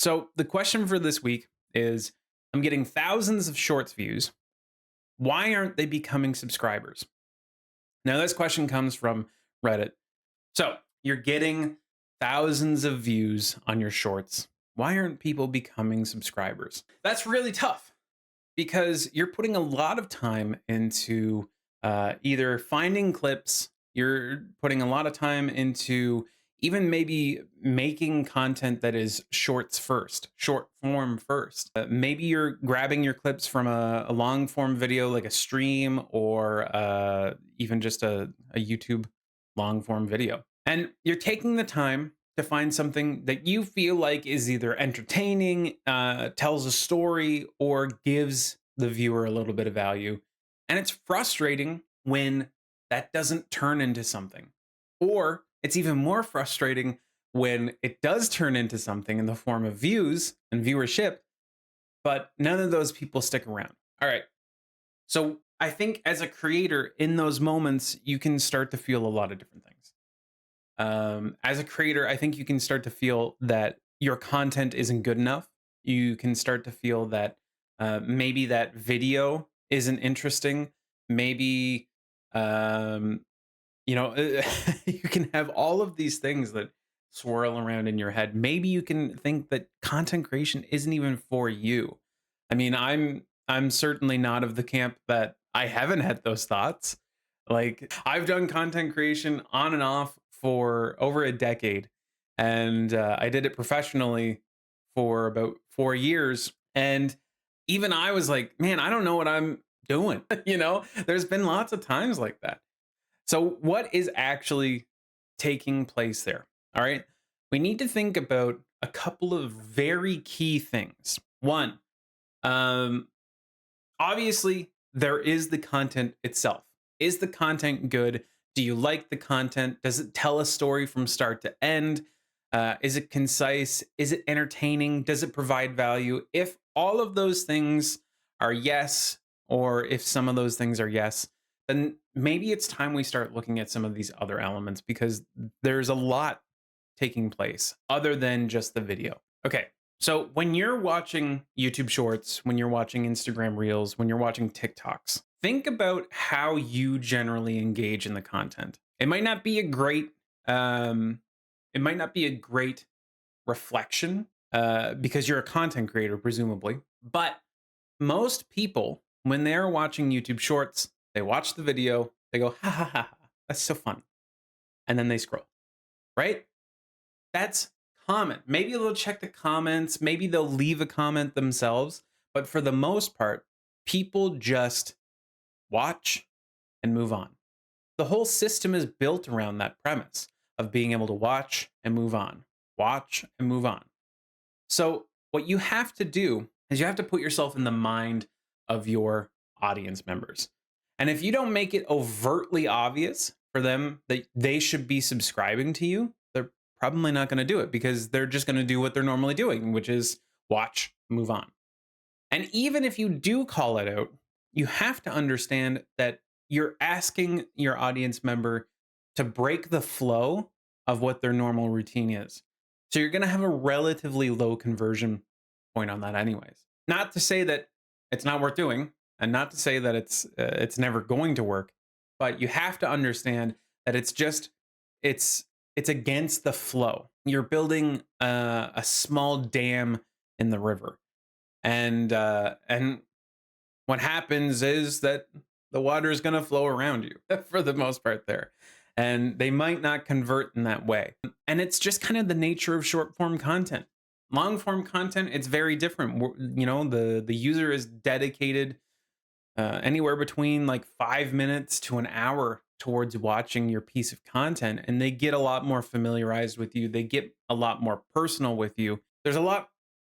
So the question for this week is I'm getting thousands of shorts views. Why aren't they becoming subscribers? Now, this question comes from Reddit. So you're getting thousands of views on your shorts. Why aren't people becoming subscribers? That's really tough because you're putting a lot of time into either finding clips, you're putting a lot of time into even maybe making content that is shorts first, short form first. Maybe you're grabbing your clips from a long form video like a stream or even just a YouTube long form video. And you're taking the time to find something that you feel like is either entertaining, tells a story, or gives the viewer a little bit of value. And it's frustrating when that doesn't turn into something. Or it's even more frustrating when it does turn into something in the form of views and viewership, but none of those people stick around. All right. So I think as a creator, in those moments, you can start to feel a lot of different things. As a creator, I think you can start to feel that your content isn't good enough. You can start to feel that maybe that video isn't interesting. Maybe, um, you can have all of these things that swirl around in your head. Maybe you can think that content creation isn't even for you. I mean, I'm certainly not of the camp that I haven't had those thoughts. Like I've done content creation on and off for over a decade, and I did it professionally for about 4 years. And even I was like, man, I don't know what I'm doing. There's been lots of times like that. So, what is actually taking place there? All right. We need to think about a couple of very key things. One, um, obviously, there is the content itself. Is the content good? Do you like the content? Does it tell a story from start to end? Is it concise? Is it entertaining? Does it provide value? If all of those things are yes, or if some of those things are yes, then maybe it's time we start looking at some of these other elements because there's a lot taking place other than just the video. Okay, so when you're watching YouTube Shorts, when you're watching Instagram Reels, when you're watching TikToks, think about how you generally engage in the content. It might not be a great, um, it might not be a great reflection because you're a content creator, presumably. But most people, when they're watching YouTube Shorts, they watch the video, they go, ha ha ha, ha, that's so fun, and then they scroll. Right? That's common. Maybe they'll check the comments, maybe they'll leave a comment themselves, but for the most part, people just watch and move on. The whole system is built around that premise of being able to watch and move on, watch and move on. So, what you have to do is you have to put yourself in the mind of your audience members. And if you don't make it overtly obvious for them that they should be subscribing to you, they're probably not going to do it because they're just going to do what they're normally doing, which is watch, move on. And even if you do call it out, you have to understand that you're asking your audience member to break the flow of what their normal routine is. So you're going to have a relatively low conversion point on that anyways. Not to say that it's not worth doing and not to say that it's never going to work, but you have to understand that it's it's against the flow. You're building a small dam in the river. And what happens is that the water is going to flow around you for the most part there, and they might not convert in that way. And it's just kind of the nature of short form content. Long form content, it's very different. The user is dedicated anywhere between like 5 minutes to an hour towards watching your piece of content, and they get a lot more familiarized with you. They get a lot more personal with you. There's a lot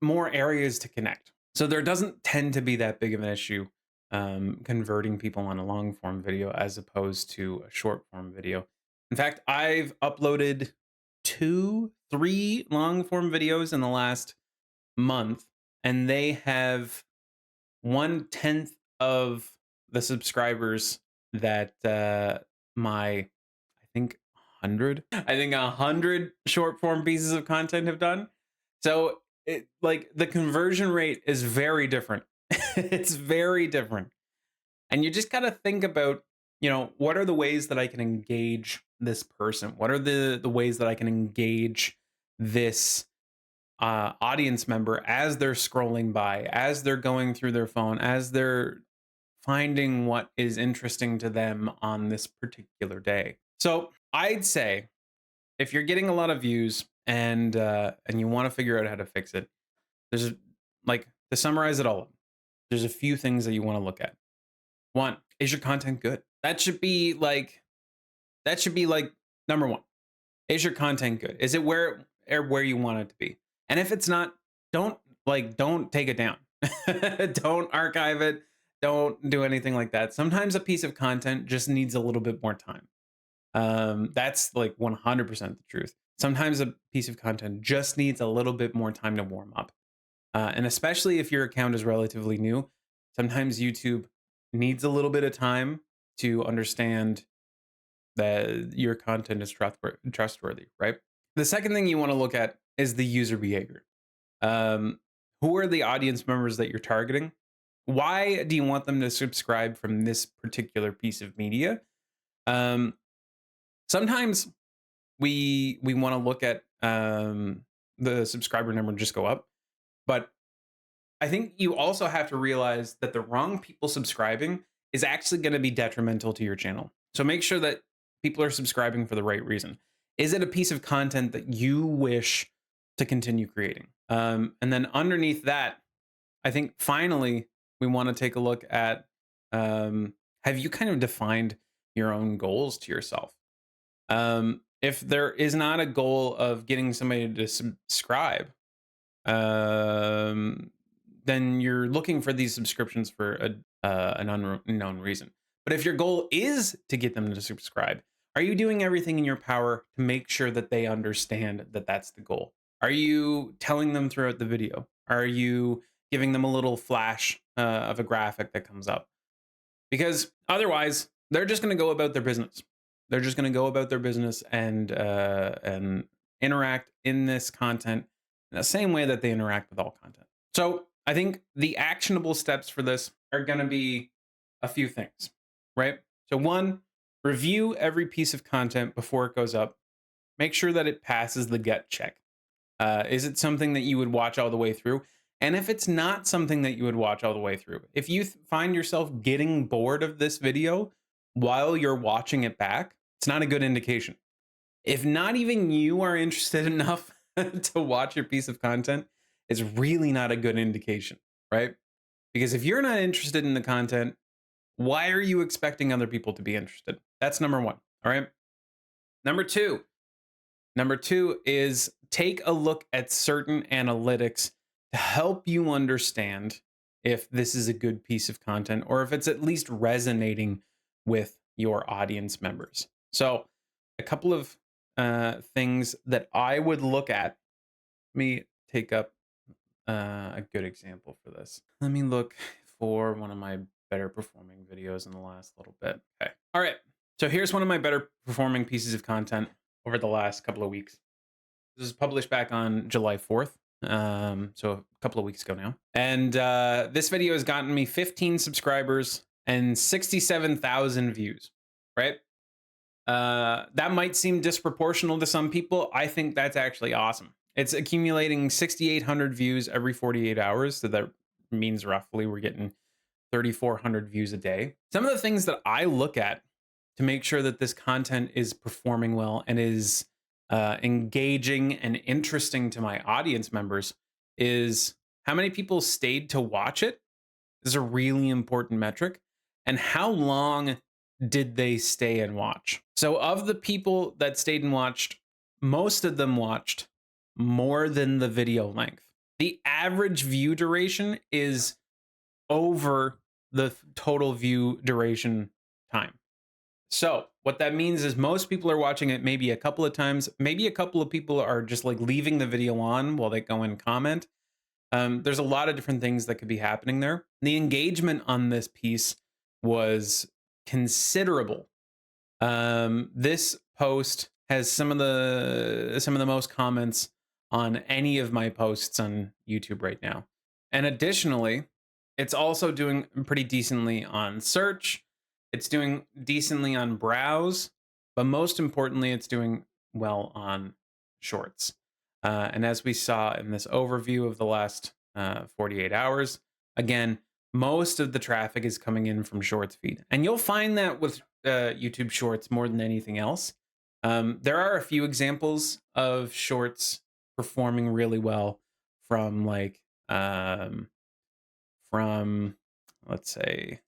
more areas to connect. So there doesn't tend to be that big of an issue converting people on a long form video as opposed to a short form video. In fact, I've uploaded 3 long form videos in the last month, and they have 1/10 of the subscribers that I think 100 short form pieces of content have done. So like the conversion rate is very different. It's very different. And you just got to think about, what are the ways that I can engage this person? What are the ways that I can engage this audience member as they're scrolling by, as they're going through their phone, as they're finding what is interesting to them on this particular day. So I'd say if you're getting a lot of views and you want to figure out how to fix it, there's like to summarize it all, there's a few things that you want to look at. One, is your content good? That should be like number one. Is your content good? Is it where you want it to be? And if it's not, don't take it down. Don't archive it. Don't do anything like that. Sometimes a piece of content just needs a little bit more time. That's like 100% the truth. Sometimes a piece of content just needs a little bit more time to warm up. And especially if your account is relatively new, sometimes YouTube needs a little bit of time to understand that your content is trustworthy, right? The second thing you want to look at is the user behavior. Who are the audience members that you're targeting? Why do you want them to subscribe from this particular piece of media? Sometimes we want to look at the subscriber number just go up, but I think you also have to realize that the wrong people subscribing is actually going to be detrimental to your channel. So make sure that people are subscribing for the right reason. Is it a piece of content that you wish to continue creating? And then underneath that, I think finally we want to take a look at have you kind of defined your own goals to yourself? If there is not a goal of getting somebody to subscribe, then you're looking for these subscriptions for an unknown reason. But if your goal is to get them to subscribe, are you doing everything in your power to make sure that they understand that that's the goal? Are you telling them throughout the video? Are you giving them a little flash of a graphic that comes up? Because otherwise, they're just going to go about their business. They're just going to go about their business and interact in this content in the same way that they interact with all content. So I think the actionable steps for this are going to be a few things, right? So one, review every piece of content before it goes up. Make sure that it passes the gut check. Is it something that you would watch all the way through? And if it's not something that you would watch all the way through, if you find yourself getting bored of this video while you're watching it back, it's not a good indication. If not even you are interested enough to watch your piece of content, it's really not a good indication, right? Because if you're not interested in the content, why are you expecting other people to be interested? That's number one, all right? Number two is take a look at certain analytics to help you understand if this is a good piece of content or if it's at least resonating with your audience members. So a couple of things that I would look at. Let me take up a good example for this. Let me look for one of my better performing videos in the last little bit. Okay. All right. So here's one of my better performing pieces of content over the last couple of weeks. This is published back on July 4th. So a couple of weeks ago now. And this video has gotten me 15 subscribers and 67,000 views, right? That might seem disproportional to some people. I think that's actually awesome. It's accumulating 6,800 views every 48 hours. So that means roughly we're getting 3,400 views a day. Some of the things that I look at to make sure that this content is performing well and is engaging and interesting to my audience members is how many people stayed to watch it. This is a really important metric. And how long did they stay and watch? So of the people that stayed and watched, most of them watched more than the video length. The average view duration is over the total view duration time. So what that means is most people are watching it maybe a couple of times. Maybe a couple of people are just like leaving the video on while they go and comment. There's a lot of different things that could be happening there. The engagement on this piece was considerable. This post has some of the most comments on any of my posts on YouTube right now. And additionally, it's also doing pretty decently on search. It's doing decently on browse, but most importantly, it's doing well on shorts. And as we saw in this overview of the last 48 hours, again, most of the traffic is coming in from shorts feed. And you'll find that with YouTube shorts more than anything else. There are a few examples of shorts performing really well from from let's say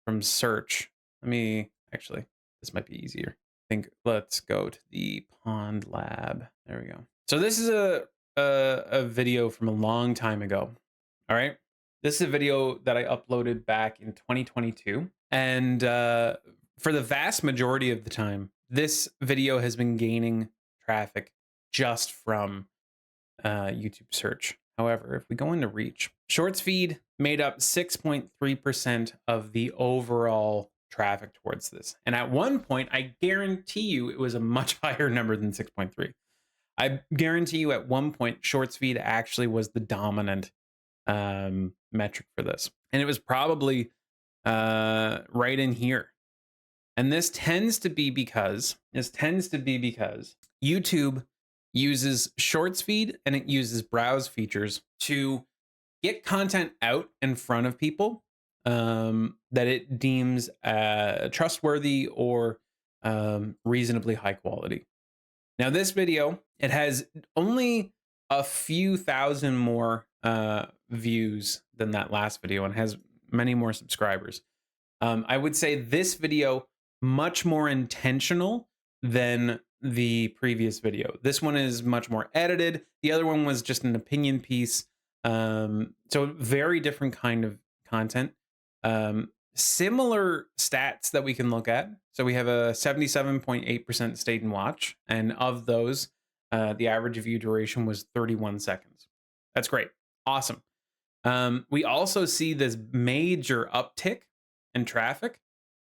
from search. Let me actually, this might be easier. I think let's go to the Pond Lab. There we go. So this is a video from a long time ago. All right. This is a video that I uploaded back in 2022. And for the vast majority of the time, this video has been gaining traffic just from YouTube search. However, if we go into reach, shorts feed made up 6.3% of the overall traffic towards this. And at one point, I guarantee you it was a much higher number than 6.3. I guarantee you at one point, shorts feed actually was the dominant metric for this. And it was probably right in here. And this tends to be because YouTube uses shorts feed and it uses browse features to get content out in front of people that it deems trustworthy or reasonably high quality. Now, this video, it has only a few thousand more views than that last video and has many more subscribers. I would say this video much more intentional than the previous video. This one is much more edited. The other one was just an opinion piece. So very different kind of content. Similar stats that we can look at. So we have a 77.8% stayed and watch. And of those, the average view duration was 31 seconds. That's great. Awesome. We also see this major uptick in traffic.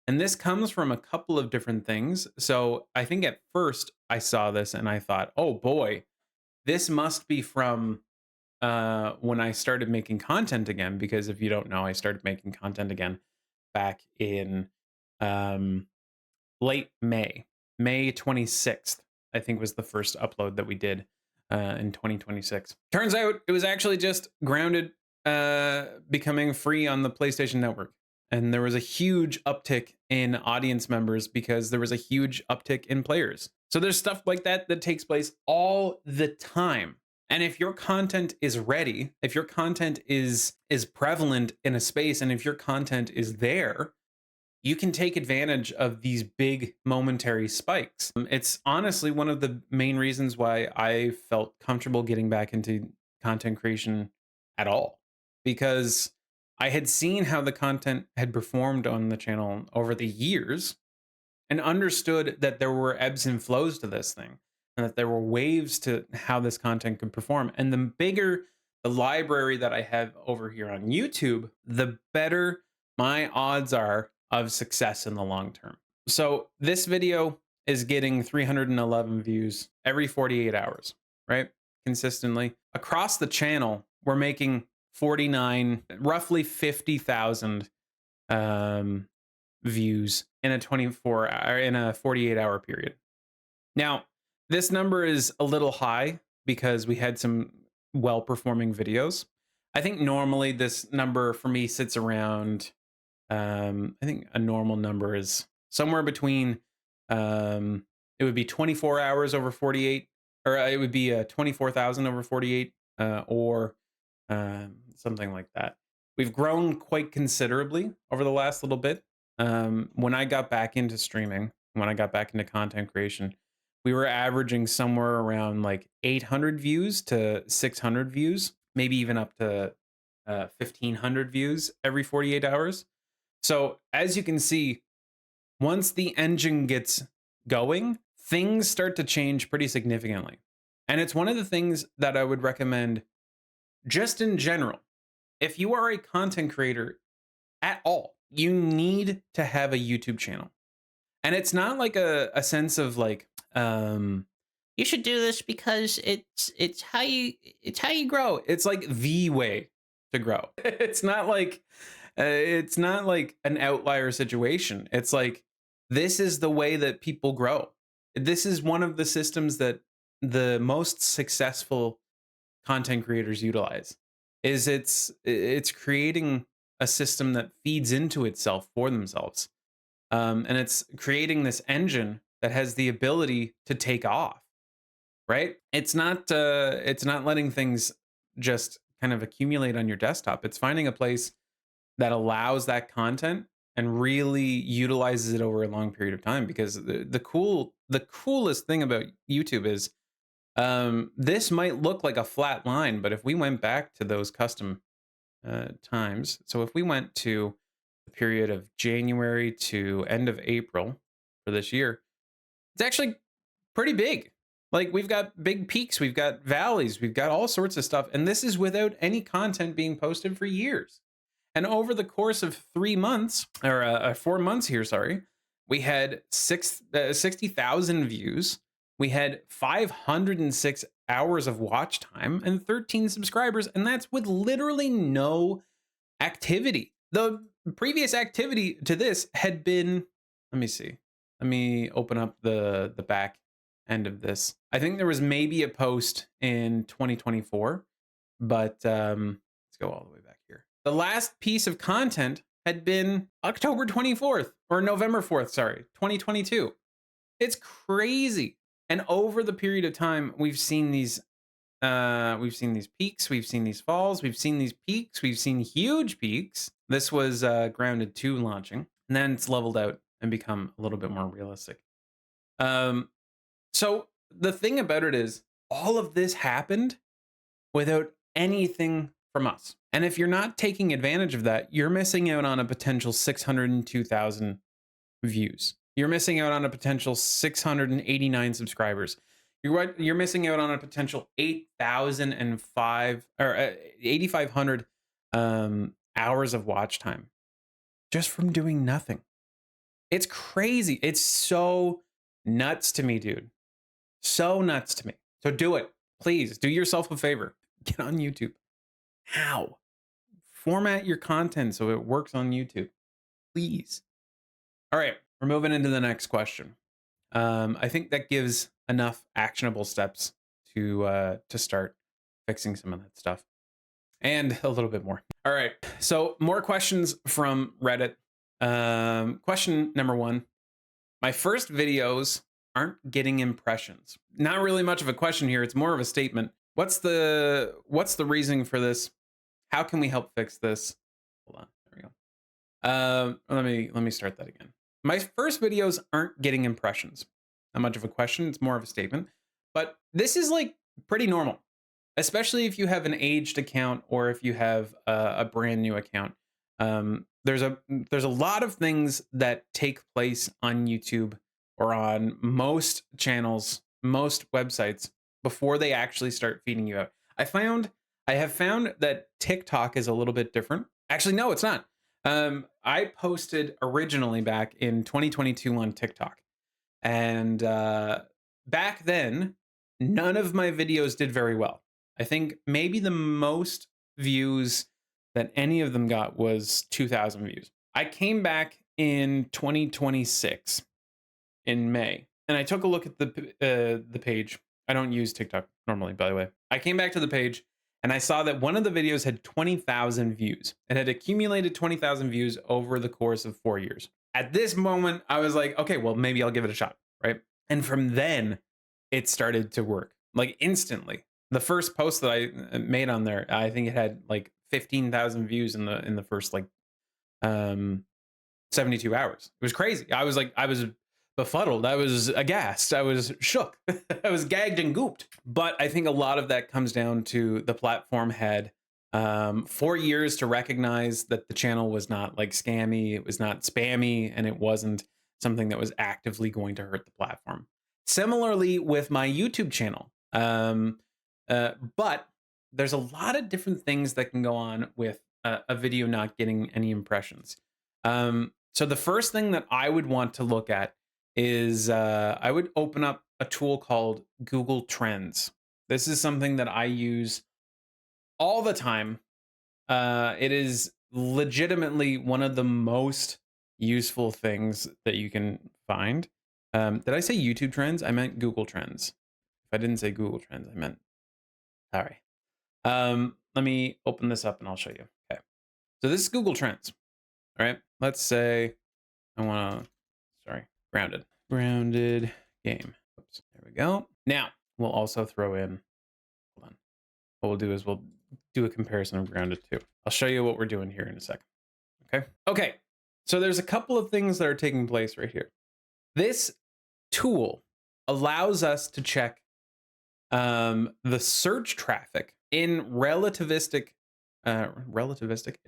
And this comes from a couple of different things. So I think at first I saw this and I thought, oh boy, this must be from when I started making content again. Because if you don't know, I started making content again back in late May 26th, I think was the first upload that we did in 2026. Turns out it was actually just Grounded becoming free on the PlayStation Network. And there was a huge uptick in audience members because there was a huge uptick in players. So there's stuff like that that takes place all the time. And if your content is ready, if your content is prevalent in a space, and if your content is there, you can take advantage of these big momentary spikes. It's honestly one of the main reasons why I felt comfortable getting back into content creation at all, because I had seen how the content had performed on the channel over the years and understood that there were ebbs and flows to this thing and that there were waves to how this content could perform. And the bigger the library that I have over here on YouTube, the better my odds are of success in the long term. So this video is getting 311 views every 48 hours, right? Consistently. Across the channel, we're making roughly 50,000 views in a 48-hour period. Now, this number is a little high because we had some well-performing videos. I think normally this number for me sits around, I think a normal number is somewhere between, it would be 24 hours over 48, or it would be 24,000 over 48, or something like that. We've grown quite considerably over the last little bit. When I got back into streaming, when I got back into content creation, we were averaging somewhere around like 800 views to 600 views, maybe even up to 1,500 views every 48 hours. So as you can see, once the engine gets going, things start to change pretty significantly. And it's one of the things that I would recommend just in general. If you are a content creator at all, you need to have a YouTube channel. And it's not like a sense of like, You should do this because it's how you grow. It's like the way to grow. It's not like an outlier situation. It's like this is the way that people grow. This is one of the systems that the most successful content creators utilize. Is it's creating a system that feeds into itself for themselves. And it's creating this engine that has the ability to take off, right? It's not letting things just kind of accumulate on your desktop. It's finding a place that allows that content and really utilizes it over a long period of time, because the coolest thing about YouTube is this might look like a flat line, but if we went back to those custom times, so if we went to the period of January to end of April for this year, it's actually pretty big. Like, we've got big peaks, we've got valleys, we've got all sorts of stuff, and this is without any content being posted for years. And over the course of 3 months, or 4 months here, sorry, we had 60,000 views. We had 506 hours of watch time and 13 subscribers, and that's with literally no activity. The previous activity to this had been, let me see. Let me open up the back end of this. I think there was maybe a post in 2024, but let's go all the way back here. The last piece of content had been October 24th or November 4th, sorry, 2022. It's crazy. And over the period of time, we've seen these peaks, we've seen these falls, we've seen these peaks, we've seen huge peaks. This was Grounded 2 launching, and then it's leveled out and become a little bit more realistic. So the thing about it is, all of this happened without anything from us. And if you're not taking advantage of that, you're missing out on a potential 602,000 views. You're missing out on a potential 689 subscribers. You're missing out on a potential 8,005 or 8,500 hours of watch time just from doing nothing. It's crazy. It's so nuts to me, dude. So nuts to me. So do it. Please do yourself a favor. Get on YouTube. How? Format your content so it works on YouTube. Please. All right. We're moving into the next question. I think that gives enough actionable steps to start fixing some of that stuff, and a little bit more. All right. So more questions from Reddit. Question number 1. My first videos aren't getting impressions. Not really much of a question here. It's more of a statement. What's the reasoning for this? How can we help fix this? Hold on. There we go. Let me start that again. My first videos aren't getting impressions. Not much of a question. It's more of a statement. But this is like pretty normal, especially if you have an aged account or if you have a brand new account. There's a lot of things that take place on YouTube or on most channels, most websites, before they actually start feeding you out. I have found that TikTok is a little bit different. Actually, no, it's not. I posted originally back in 2022 on TikTok, and back then, none of my videos did very well. I think maybe the most views that any of them got was 2,000 views. I came back in 2026 in May, and I took a look at the page. I don't use TikTok normally, by the way. I came back to the page, and I saw that one of the videos had 20,000 views. It had accumulated 20,000 views over the course of 4 years. At this moment, I was like, okay, well, maybe I'll give it a shot, right? And from then, it started to work, like instantly. The first post that I made on there, I think it had like 15,000 views in the first like 72 hours. It was crazy. I was befuddled. I was aghast. I was shook. I was gagged and gooped. But I think a lot of that comes down to the platform had 4 years to recognize that the channel was not like scammy, it was not spammy, and it wasn't something that was actively going to hurt the platform. Similarly with my YouTube channel. But there's a lot of different things that can go on with a video not getting any impressions. So the first thing that I would want to look at is I would open up a tool called Google Trends. This is something that I use all the time. It is legitimately one of the most useful things that you can find. Did I say YouTube Trends? I meant Google Trends. If I didn't say Google Trends, I meant sorry. Let me open this up and I'll show you. Okay. So this is Google Trends. All right. Let's say I want to, sorry, grounded game. Oops. There we go. Now we'll also throw in, hold on. What we'll do is we'll do a comparison of grounded 2. I'll show you what we're doing here in a second. Okay. Okay. So there's a couple of things that are taking place right here. This tool allows us to check the search traffic in in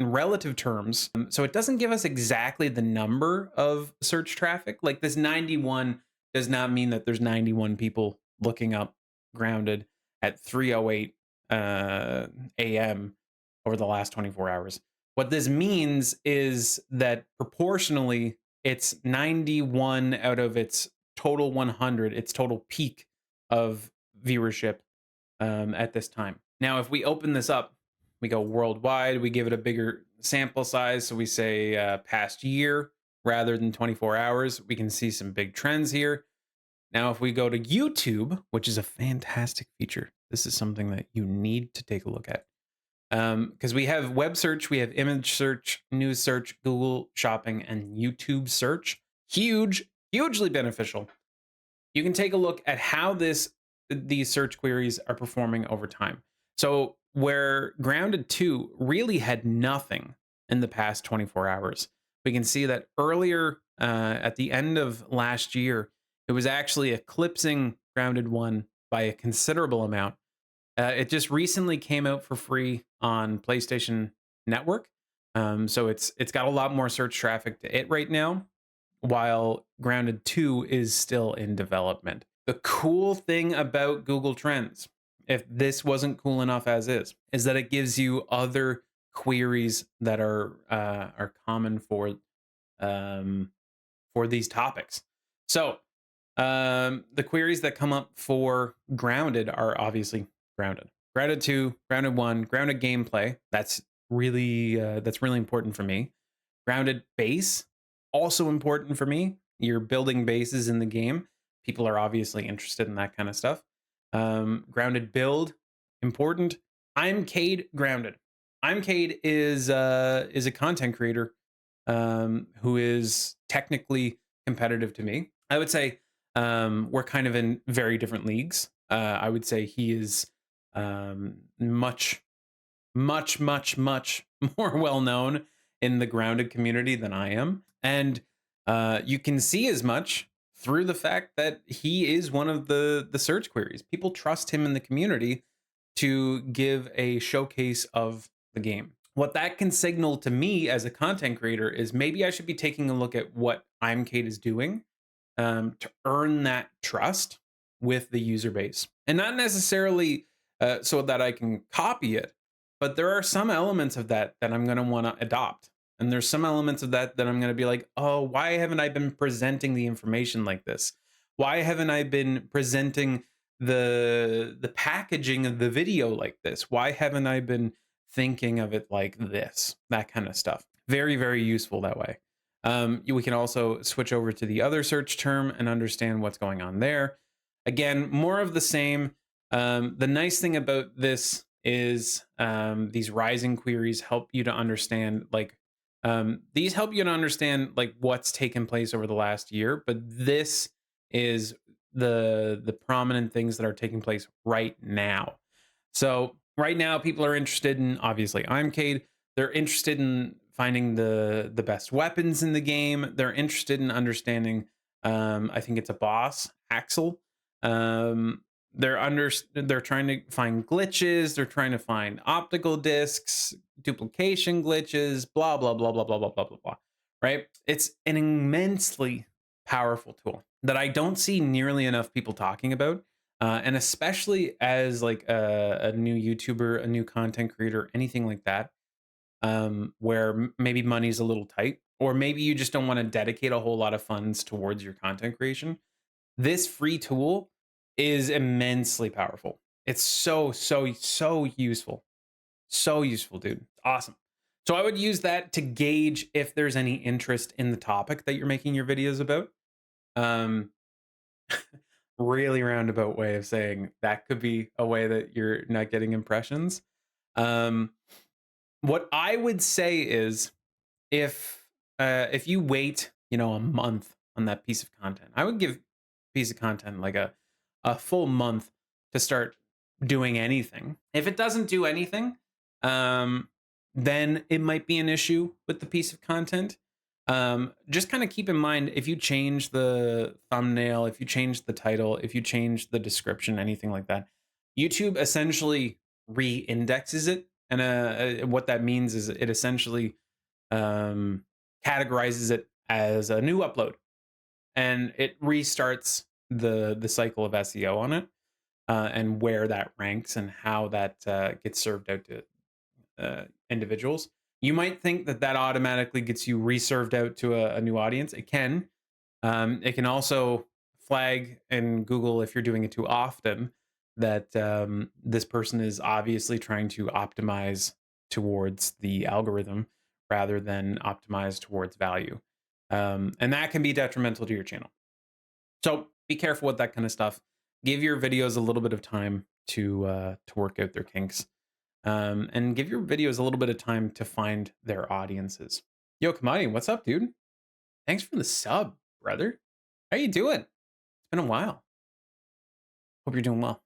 relative terms. So it doesn't give us exactly the number of search traffic. Like this 91 does not mean that there's 91 people looking up grounded at 3:08 a.m. over the last 24 hours. What this means is that proportionally, it's 91 out of its total 100, its total peak of viewership at this time. Now, if we open this up, we go worldwide, we give it a bigger sample size. So we say past year rather than 24 hours. We can see some big trends here. Now, if we go to YouTube, which is a fantastic feature, this is something that you need to take a look at. Because we have web search, we have image search, news search, Google Shopping, and YouTube search. Hugely beneficial. You can take a look at how these search queries are performing over time. So where Grounded 2 really had nothing in the past 24 hours, we can see that earlier at the end of last year, it was actually eclipsing Grounded 1 by a considerable amount. It just recently came out for free on PlayStation Network. So it's got a lot more search traffic to it right now, while Grounded 2 is still in development. The cool thing about Google Trends, if this wasn't cool enough as is that it gives you other queries that are common for these topics. So the queries that come up for Grounded are obviously Grounded, Grounded 2, Grounded 1, Grounded gameplay. That's really important for me. Grounded base, also important for me. You're building bases in the game. People are obviously interested in that kind of stuff. Grounded build, important. I'm Cade Grounded. I'm Cade is a content creator who is technically competitive to me. I would say we're kind of in very different leagues. I would say he is much more well known in the grounded community than I am. And you can see as much through the fact that he is one of the search queries. People trust him in the community to give a showcase of the game. What that can signal to me as a content creator is maybe I should be taking a look at what I'm Kate is doing to earn that trust with the user base. And not necessarily so that I can copy it, but there are some elements of that that I'm going to want to adopt. And there's some elements of that that I'm going to be like, oh, why haven't I been presenting the information like this? Why haven't I been presenting the packaging of the video like this? Why haven't I been thinking of it like this? That kind of stuff. Very, very useful that way. We can also switch over to the other search term and understand what's going on there. Again, more of the same. The nice thing about this is these rising queries help you to understand these help you to understand like what's taken place over the last year, but this is the prominent things that are taking place right now. So right now people are interested in, obviously I'm Cade, they're interested in finding the best weapons in the game. They're interested in understanding I think it's a boss, Axel. They're trying to find glitches, they're trying to find optical discs, duplication glitches, blah blah blah blah blah blah blah blah blah. Right? It's an immensely powerful tool that I don't see nearly enough people talking about. And especially as like a new YouTuber, a new content creator, anything like that, where maybe money's a little tight, or maybe you just don't want to dedicate a whole lot of funds towards your content creation, this free tool is immensely powerful. It's so useful. So useful, dude. Awesome. So I would use that to gauge if there's any interest in the topic that you're making your videos about. Um, really roundabout way of saying that could be a way that you're not getting impressions. Um, what I would say is if you wait, a month on that piece of content, I would give piece of content like a full month to start doing anything. If it doesn't do anything, um, then it might be an issue with the piece of content. Just kind of keep in mind if you change the thumbnail, if you change the title, if you change the description, anything like that, YouTube essentially re-indexes it. And what that means is it essentially um, categorizes it as a new upload, and it restarts the cycle of SEO on it, and where that ranks and how that gets served out to individuals. You might think that that automatically gets you reserved out to a new audience. It can. It can also flag in Google if you're doing it too often that this person is obviously trying to optimize towards the algorithm rather than optimize towards value. And that can be detrimental to your channel. So be careful with that kind of stuff. Give your videos a little bit of time to work out their kinks, and give your videos a little bit of time to find their audiences. Yo, Kamani, what's up, dude? Thanks for the sub, brother. How you doing? It's been a while. Hope you're doing well.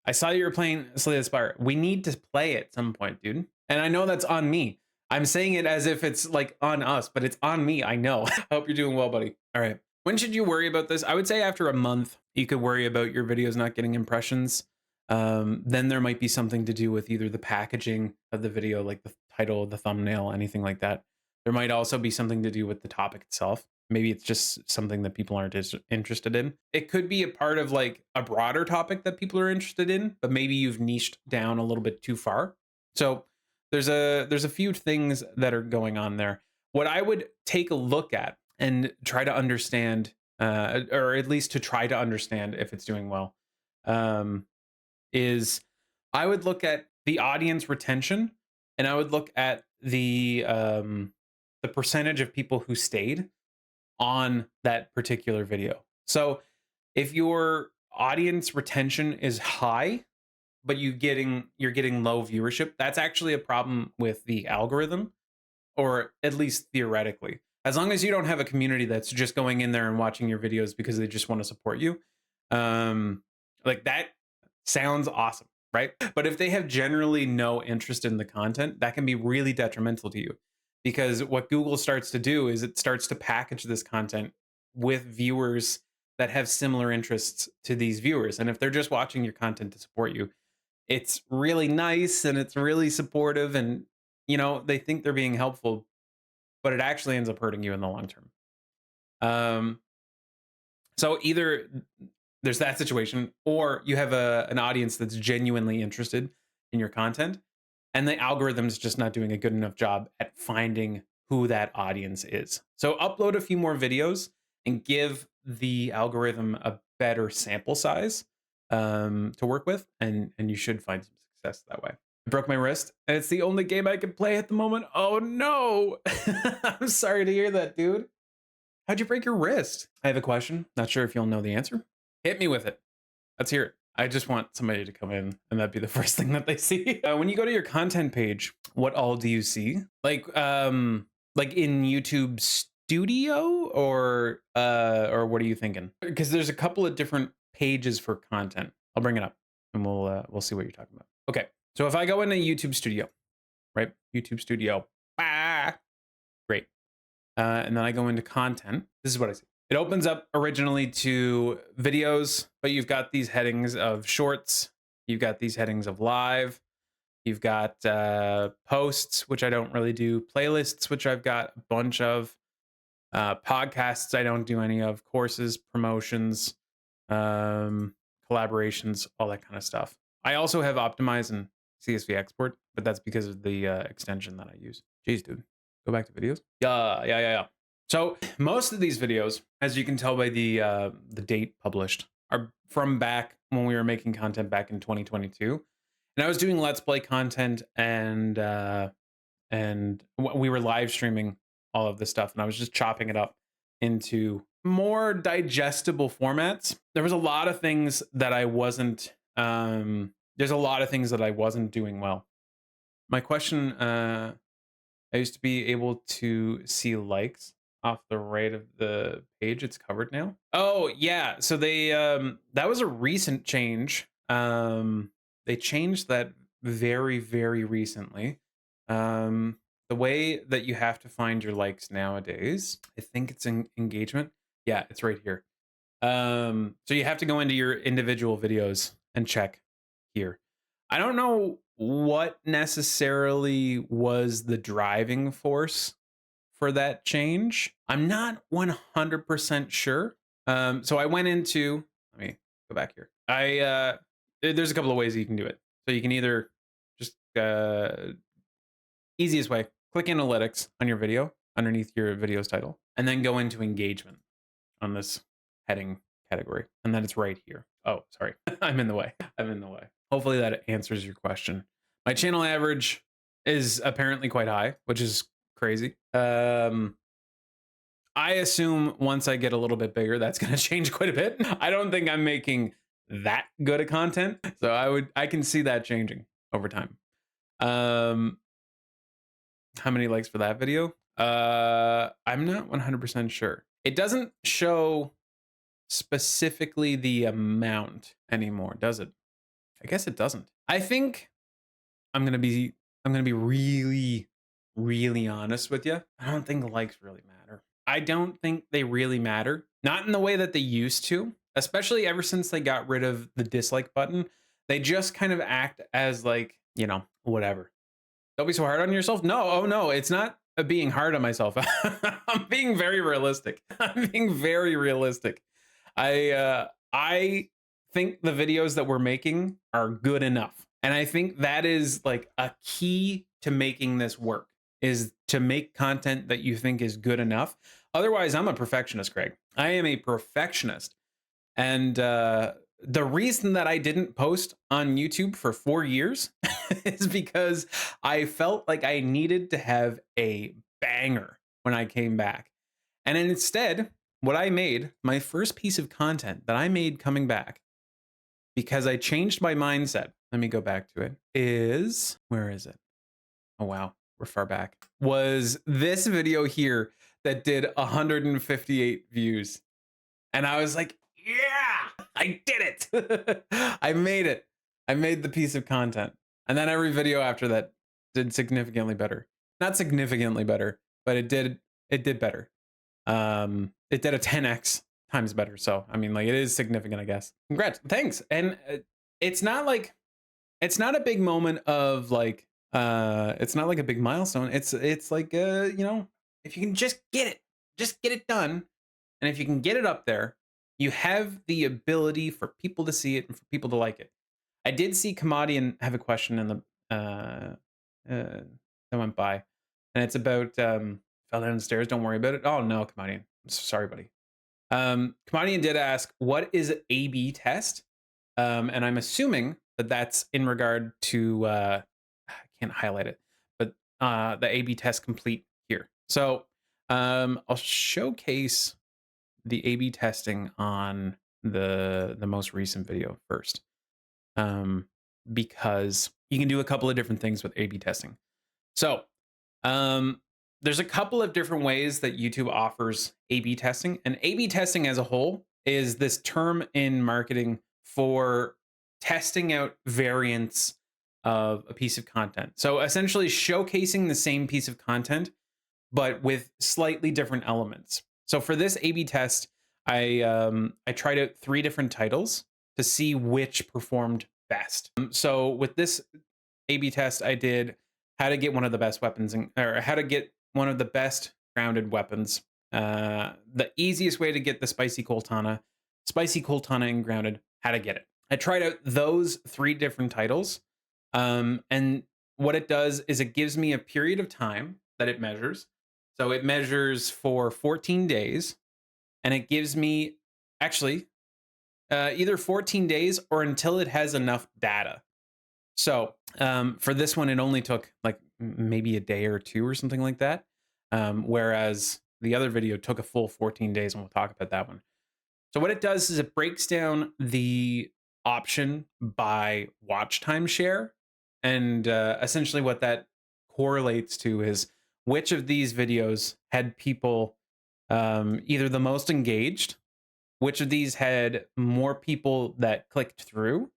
I saw you were playing Slay the Spire. We need to play at some point, dude. And I know that's on me. I'm saying it as if it's like on us, but it's on me. I know. I hope you're doing well, buddy. All right. When should you worry about this? I would say after a month, you could worry about your videos not getting impressions. Then there might be something to do with either the packaging of the video, like the title, the thumbnail, anything like that. There might also be something to do with the topic itself. Maybe it's just something that people aren't interested in. It could be a part of like a broader topic that people are interested in, but maybe you've niched down a little bit too far. So there's a few things that are going on there. What I would take a look at and try to understand, or at least to try to understand if it's doing well, is I would look at the audience retention, and I would look at the percentage of people who stayed on that particular video. So if your audience retention is high, but you're getting low viewership, that's actually a problem with the algorithm, or at least theoretically. As long as you don't have a community that's just going in there and watching your videos because they just want to support you, like that sounds awesome, right? But if they have generally no interest in the content, that can be really detrimental to you, because what Google starts to do is it starts to package this content with viewers that have similar interests to these viewers. And if they're just watching your content to support you, it's really nice and it's really supportive, and they think they're being helpful, but it actually ends up hurting you in the long term. So either there's that situation, or you have an audience that's genuinely interested in your content, and the algorithm's just not doing a good enough job at finding who that audience is. So upload a few more videos and give the algorithm a better sample size to work with, and you should find some success that way. I broke my wrist, and it's the only game I can play at the moment. Oh no! I'm sorry to hear that, dude. How'd you break your wrist? I have a question. Not sure if you'll know the answer. Hit me with it. Let's hear it. I just want somebody to come in and that'd be the first thing that they see. When you go to your content page, what all do you see? Like in YouTube Studio, or what are you thinking? Because there's a couple of different pages for content. I'll bring it up and we'll see what you're talking about. Okay. So if I go into YouTube Studio, right? YouTube Studio. Great. And then I go into content. This is what I see. It opens up originally to videos, but you've got these headings of shorts. You've got these headings of live. You've got posts, which I don't really do. Playlists, which I've got a bunch of. Podcasts, I don't do any of. Courses, promotions, collaborations, all that kind of stuff. I also have Optimize and CSV export, but that's because of the extension that I use. Jeez, dude. Go back to videos. Yeah. So most of these videos, as you can tell by the date published, are from back when we were making content back in 2022, and I was doing Let's Play content, and we were live streaming all of this stuff, and I was just chopping it up into more digestible formats. There was a lot of things that I wasn't. There's a lot of things that I wasn't doing well. My question. I used to be able to see likes off the right of the page. It's covered now. Oh yeah, so they that was a recent change. They changed that very recently. The way that you have to find your likes nowadays, I think it's in engagement. Yeah, it's right here. So you have to go into your individual videos and check here. I don't know what necessarily was the driving force for that change. I'm not 100% sure. So I went into, let me go back here. There's a couple of ways you can do it. So you can either just, easiest way, click analytics on your video underneath your video's title, and then go into engagement on this heading category. And then it's right here. Oh, sorry. I'm in the way. I'm in the way. Hopefully that answers your question. My channel average is apparently quite high, which is crazy. I assume once I get a little bit bigger, that's going to change quite a bit. I don't think I'm making that good of content. So I can see that changing over time. How many likes for that video? I'm not 100% sure. It doesn't show specifically the amount anymore, does it? I guess it doesn't. I think I'm gonna be really honest with you. I don't think likes really matter. I don't think they really matter. Not in the way that they used to, especially ever since they got rid of the dislike button. They just kind of act as like, whatever. Don't be so hard on yourself. No, oh no, it's not being hard on myself. I'm being very realistic. I'm being very realistic. I think the videos that we're making are good enough. And I think that is like a key to making this work, is to make content that you think is good enough. Otherwise, I'm a perfectionist, Craig. I am a perfectionist. And the reason that I didn't post on YouTube for 4 years is because I felt like I needed to have a banger when I came back. And instead, what I made, my first piece of content that I made coming back, because I changed my mindset, let me go back to it, is, where is it? Oh, wow, we're far back. Was this video here that did 158 views. And I was like, yeah, I did it. I made it. I made the piece of content. And then every video after that did significantly better. Not significantly better, but it did better. It did a 10x times better. So, I mean, like, it is significant, I guess. Congrats. Thanks. And it's not a big moment of like, it's not like a big milestone. It's like, if you can just get it done. And if you can get it up there, you have the ability for people to see it and for people to like it. I did see Commodian have a question in the that went by, and it's about fell down the stairs. Don't worry about it. Oh no, Commodian. I'm sorry, buddy. Commodian did ask, what is A/B test? And I'm assuming that that's in regard to I can't highlight it, but the A/B test complete here. So I'll showcase the A/B testing on the most recent video first, because you can do a couple of different things with A/B testing. So there's a couple of different ways that YouTube offers A/B testing, and A/B testing as a whole is this term in marketing for testing out variants of a piece of content. So essentially showcasing the same piece of content, but with slightly different elements. So for this A/B test, I tried out 3 different titles to see which performed best. So with this A/B test, I did how to get one of the best weapons, or how to get one of the best grounded weapons. The easiest way to get the spicy Coltana and grounded, how to get it. I tried out those 3 different titles, and what it does is it gives me a period of time that it measures So it measures for 14 days and it gives me actually either 14 days or until it has enough data. So for this one, it only took like maybe a day or two or something like that. Whereas the other video took a full 14 days, and we'll talk about that one. So what it does is it breaks down the option by watch time share. And essentially what that correlates to is which of these videos had people either the most engaged, which of these had more people that clicked through,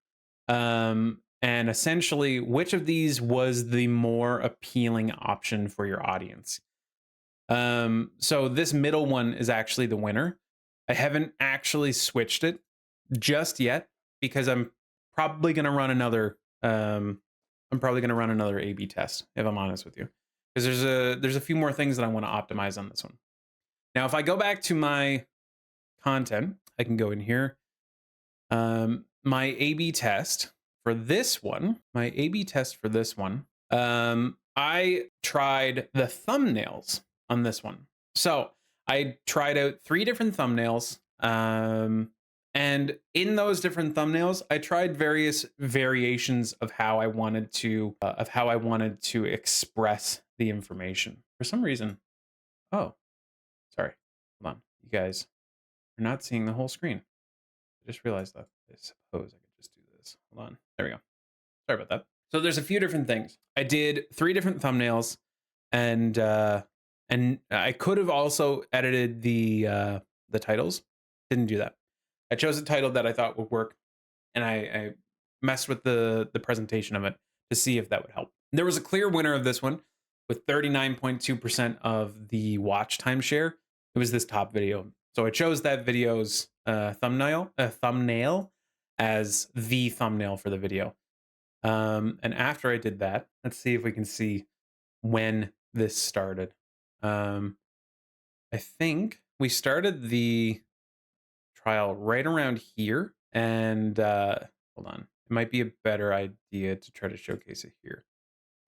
and essentially which of these was the more appealing option for your audience. So this middle one is actually the winner. I haven't actually switched it just yet because I'm probably going to run another A/B test if I'm honest with you. Because there's a few more things that I want to optimize on this one. Now, if I go back to my content, I can go in here. My A/B test for this one, I tried the thumbnails on this one. So I tried out 3 different thumbnails. And in those different thumbnails, I tried various variations of how I wanted to express the information. For some reason, oh, sorry, hold on, you guys are not seeing the whole screen. I just realized that. I suppose I could just do this. Hold on, there we go. Sorry about that. So there's a few different things. I did 3 different thumbnails, and I could have also edited the titles. Didn't do that. I chose a title that I thought would work, and I messed with the presentation of it to see if that would help. There was a clear winner of this one with 39.2% of the watch time share. It was this top video. So I chose that video's thumbnail as the thumbnail for the video. And after I did that, let's see if we can see when this started. I think we started the trial right around here, and hold on, it might be a better idea to try to showcase it here.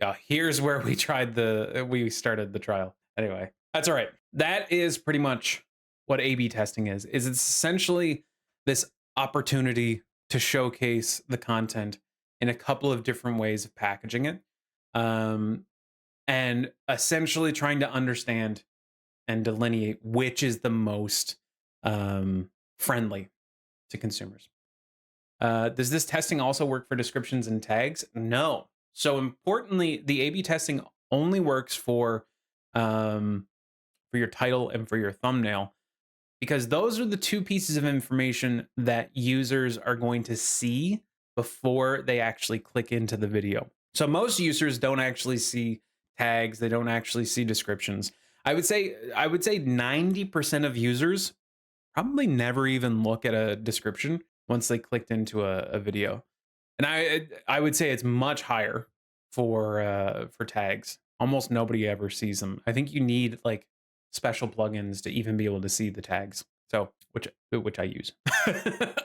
Yeah, here's where we started the trial. Anyway, that's all right. That is pretty much what A/B testing is. It's essentially this opportunity to showcase the content in a couple of different ways of packaging it, and essentially trying to understand and delineate which is the most friendly to consumers. Does this testing also work for descriptions and tags? No. So importantly, the A/B testing only works for your title and for your thumbnail, because those are the 2 pieces of information that users are going to see before they actually click into the video. So most users don't actually see tags, they don't actually see descriptions. I would say 90% of users probably never even look at a description once they clicked into a video. And I would say it's much higher for tags. Almost nobody ever sees them. I think you need like special plugins to even be able to see the tags. So which I use.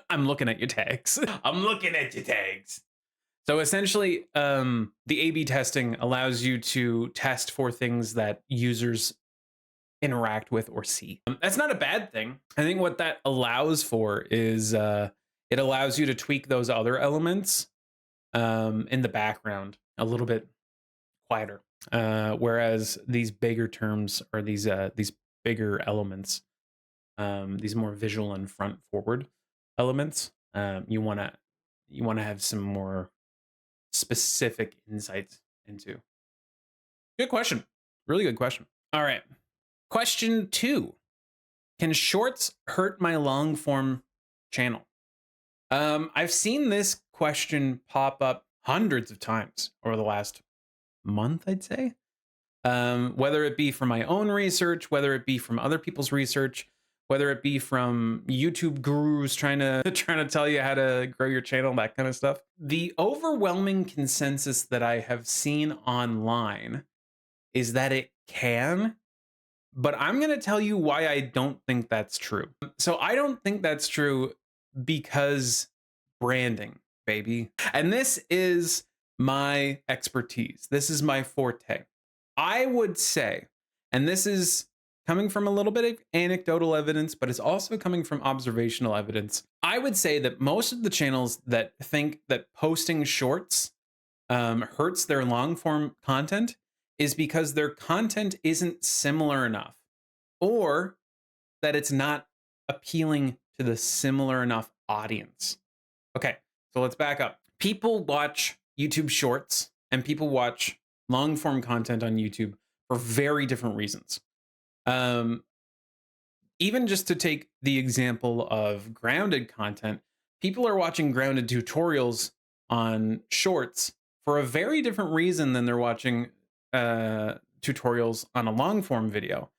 I'm looking at your tags. I'm looking at your tags. So essentially, the A/B testing allows you to test for things that users interact with or see. That's not a bad thing. I think what that allows for is it allows you to tweak those other elements in the background a little bit quieter. Whereas these bigger terms or these bigger elements, these more visual and front forward elements, you want to have some more specific insights into. Good question. Really good question. All right. Question 2. Can shorts hurt my long form channel? I've seen this question pop up hundreds of times over the last month, I'd say. Whether it be from my own research, whether it be from other people's research, whether it be from YouTube gurus trying to tell you how to grow your channel, that kind of stuff. The overwhelming consensus that I have seen online is that it can, but I'm going to tell you why I don't think that's true. So I don't think that's true because branding, baby. And this is my expertise. This is my forte. I would say, And this is coming from a little bit of anecdotal evidence, but it's also coming from observational evidence. I would say that most of the channels that think that posting shorts hurts their long form content is because their content isn't similar enough, or that it's not appealing to the similar enough audience. Okay, so let's back up. People watch YouTube shorts and people watch long form content on YouTube for very different reasons. Um, Even just to take the example of grounded content, people are watching grounded tutorials on shorts for a very different reason than they're watching tutorials on a long form video.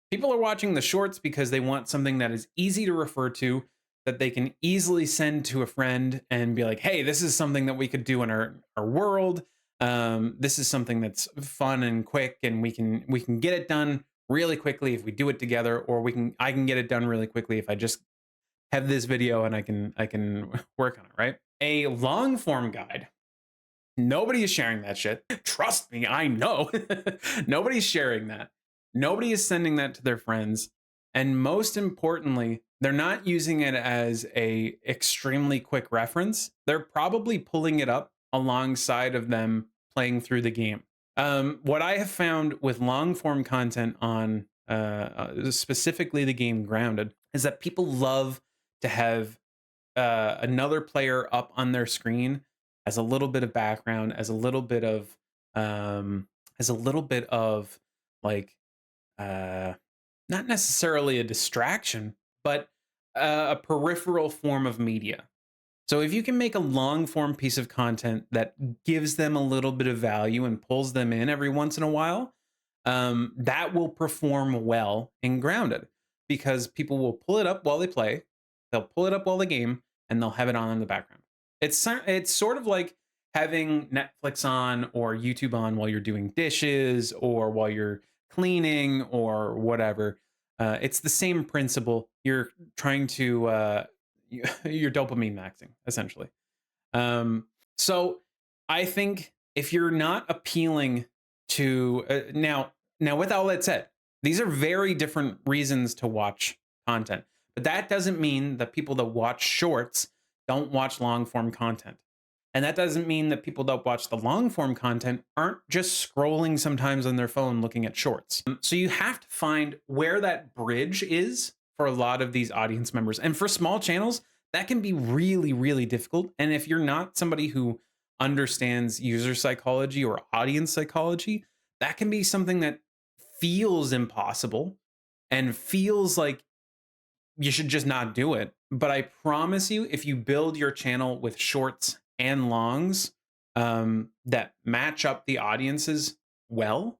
People are watching the shorts because they want something that is easy to refer to, that they can easily send to a friend and be like, hey, this is something that we could do in our world. This is something that's fun and quick, and we can get it done really quickly if we do it together, or I can get it done really quickly if I just have this video and I can work on it, right? A long form guide. Nobody is sharing that shit. Trust me, I know. Nobody's sharing that. Nobody is sending that to their friends. And most importantly, they're not using it as a extremely quick reference. They're probably pulling it up alongside of them playing through the game. What I have found with long form content on specifically the game Grounded is that people love to have another player up on their screen as a little bit of background, as a little bit of like uh, not necessarily a distraction, but a peripheral form of media. So if you can make a long form piece of content that gives them a little bit of value and pulls them in every once in a while, that will perform well in Grounded, because people will pull it up while they play, they'll pull it up while they game, and they'll have it on in the background. It's sort of like having Netflix on or YouTube on while you're doing dishes or while you're cleaning or whatever. It's the same principle. You're trying to you're dopamine maxing essentially. So I think if you're not appealing to now with all that said, these are very different reasons to watch content, but that doesn't mean that people that watch shorts don't watch long form content. And that doesn't mean that people that watch the long form content aren't just scrolling sometimes on their phone looking at shorts. So you have to find where that bridge is for a lot of these audience members. And for small channels, that can be really, really difficult. And if you're not somebody who understands user psychology or audience psychology, that can be something that feels impossible and feels like you should just not do it. But I promise you, if you build your channel with shorts and longs that match up the audiences well,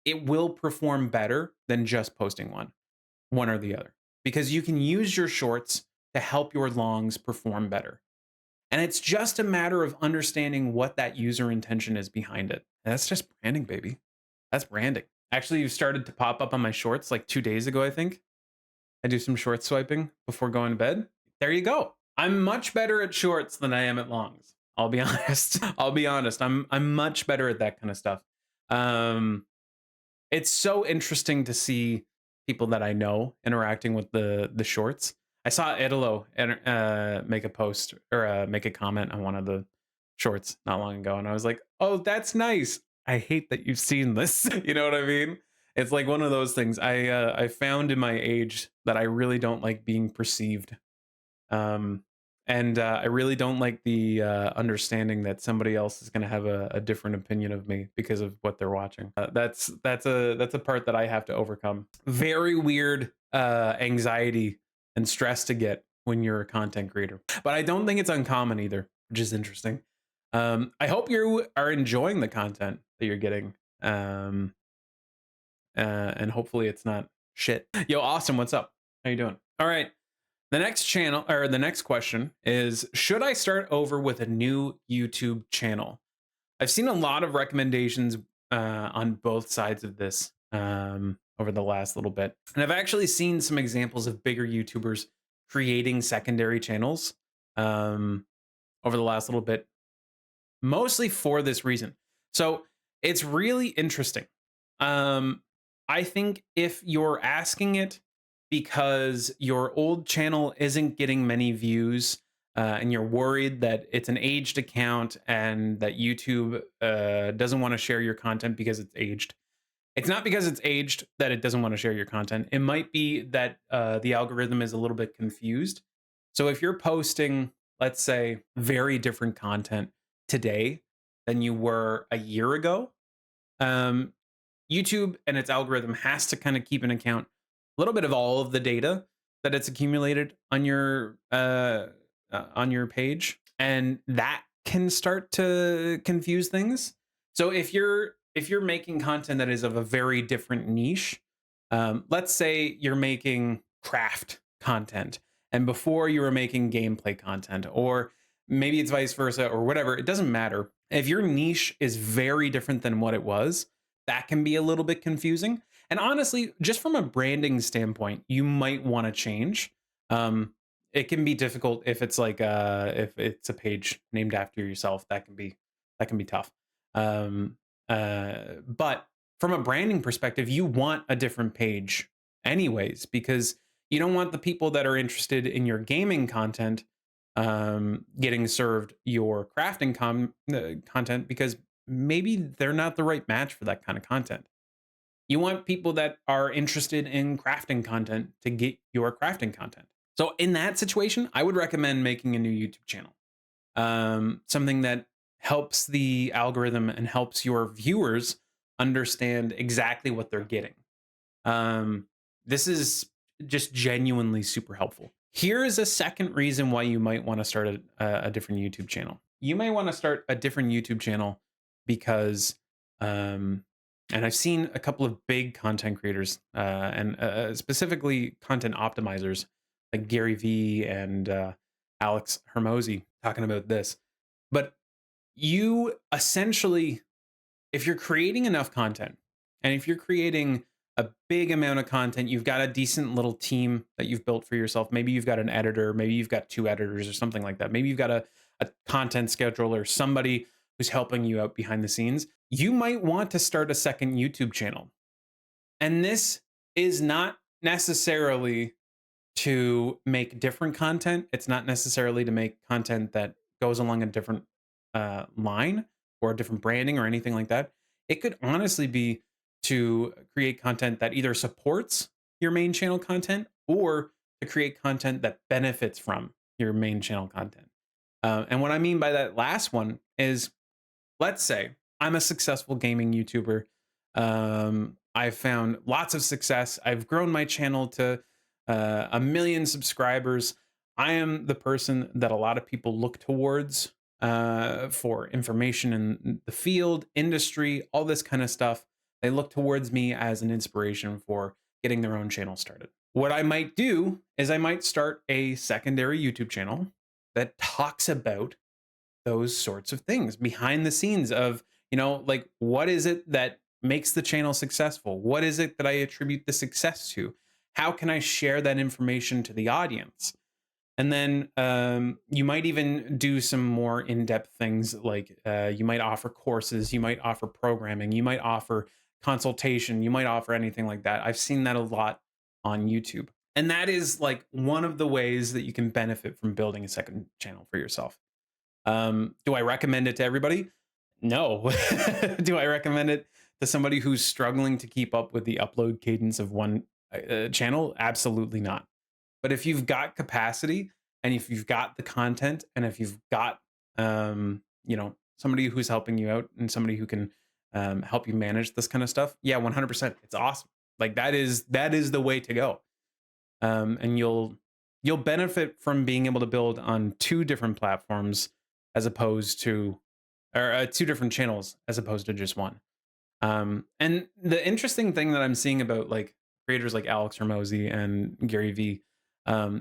it will perform better than just posting one or the other, because you can use your shorts to help your longs perform better. And it's just a matter of understanding what that user intention is behind it. And that's just branding, baby. That's branding. Actually, you started to pop up on my shorts like 2 days ago, I think. I do some short swiping before going to bed. There you go. I'm much better at shorts than I am at longs. I'll be honest. I'll be honest. I'm much better at that kind of stuff. It's so interesting to see people that I know interacting with the shorts. I saw Italo make a post or make a comment on one of the shorts not long ago, and I was like, "Oh, that's nice. I hate that you've seen this." You know what I mean? It's like one of those things. I found in my age that I really don't like being perceived, um, and I really don't like the understanding that somebody else is going to have a different opinion of me because of what they're watching. That's a part that I have to overcome. Very weird anxiety and stress to get when you're a content creator, but I don't think it's uncommon either, which is interesting. I hope you are enjoying the content that you're getting. And hopefully it's not shit. Yo, Austin, what's up? How you doing? All right. The next question is, should I start over with a new YouTube channel? I've seen a lot of recommendations on both sides of this over the last little bit. And I've actually seen some examples of bigger YouTubers creating secondary channels over the last little bit, mostly for this reason. So it's really interesting. I think if you're asking it because your old channel isn't getting many views, and you're worried that it's an aged account and that YouTube doesn't want to share your content because it's aged, it's not because it's aged that it doesn't want to share your content. It might be that the algorithm is a little bit confused. So if you're posting, let's say, very different content today than you were a year ago, um, YouTube and its algorithm has to kind of keep an account a little bit of all of the data that it's accumulated on your page, and that can start to confuse things. So if you're making content that is of a very different niche, let's say you're making craft content, and before you were making gameplay content, or maybe it's vice versa, or whatever. It doesn't matter. If your niche is very different than what it was, that can be a little bit confusing. And honestly, just from a branding standpoint, you might want to change. Um, it can be difficult if it's like if it's a page named after yourself. That can be tough. Um, but from a branding perspective, you want a different page anyways, because you don't want the people that are interested in your gaming content getting served your crafting content, because maybe they're not the right match for that kind of content. You want people that are interested in crafting content to get your crafting content. So in that situation, I would recommend making a new YouTube channel. Something that helps the algorithm and helps your viewers understand exactly what they're getting. Um, this is just genuinely super helpful. Here is a second reason why you might want to start a different YouTube channel. You may want to start a different YouTube channel because, and I've seen a couple of big content creators and specifically content optimizers like Gary Vee and Alex Hermosi talking about this. But you essentially, if you're creating enough content, and if you're creating a big amount of content, you've got a decent little team that you've built for yourself. Maybe you've got an editor, maybe you've got two editors or something like that. Maybe you've got a content scheduler, somebody who's helping you out behind the scenes. You might want to start a second YouTube channel. And this is not necessarily to make different content. It's not necessarily to make content that goes along a different line or a different branding or anything like that. It could honestly be to create content that either supports your main channel content or to create content that benefits from your main channel content. And what I mean by that last one is, let's say I'm a successful gaming YouTuber. I've found lots of success. I've grown my channel to 1 million subscribers. I am the person that a lot of people look towards for information in the field, industry, all this kind of stuff. They look towards me as an inspiration for getting their own channel started. What I might do is I might start a secondary YouTube channel that talks about those sorts of things behind the scenes of, like, what is it that makes the channel successful? What is it that I attribute the success to? How can I share that information to the audience? And then you might even do some more in-depth things, like you might offer courses, you might offer programming, you might offer consultation, you might offer anything like that. I've seen that a lot on YouTube. And that is like one of the ways that you can benefit from building a second channel for yourself. Do I recommend it to everybody? No. Do I recommend it to somebody who's struggling to keep up with the upload cadence of one channel? Absolutely not. But if you've got capacity, and if you've got the content, and if you've got somebody who's helping you out and somebody who can help you manage this kind of stuff, yeah, 100%, it's awesome. Like that is the way to go. And you'll benefit from being able to build on two different platforms as opposed to, or two different channels as opposed to just one. And the interesting thing that I'm seeing about like creators like Alex Hermosi and Gary Vee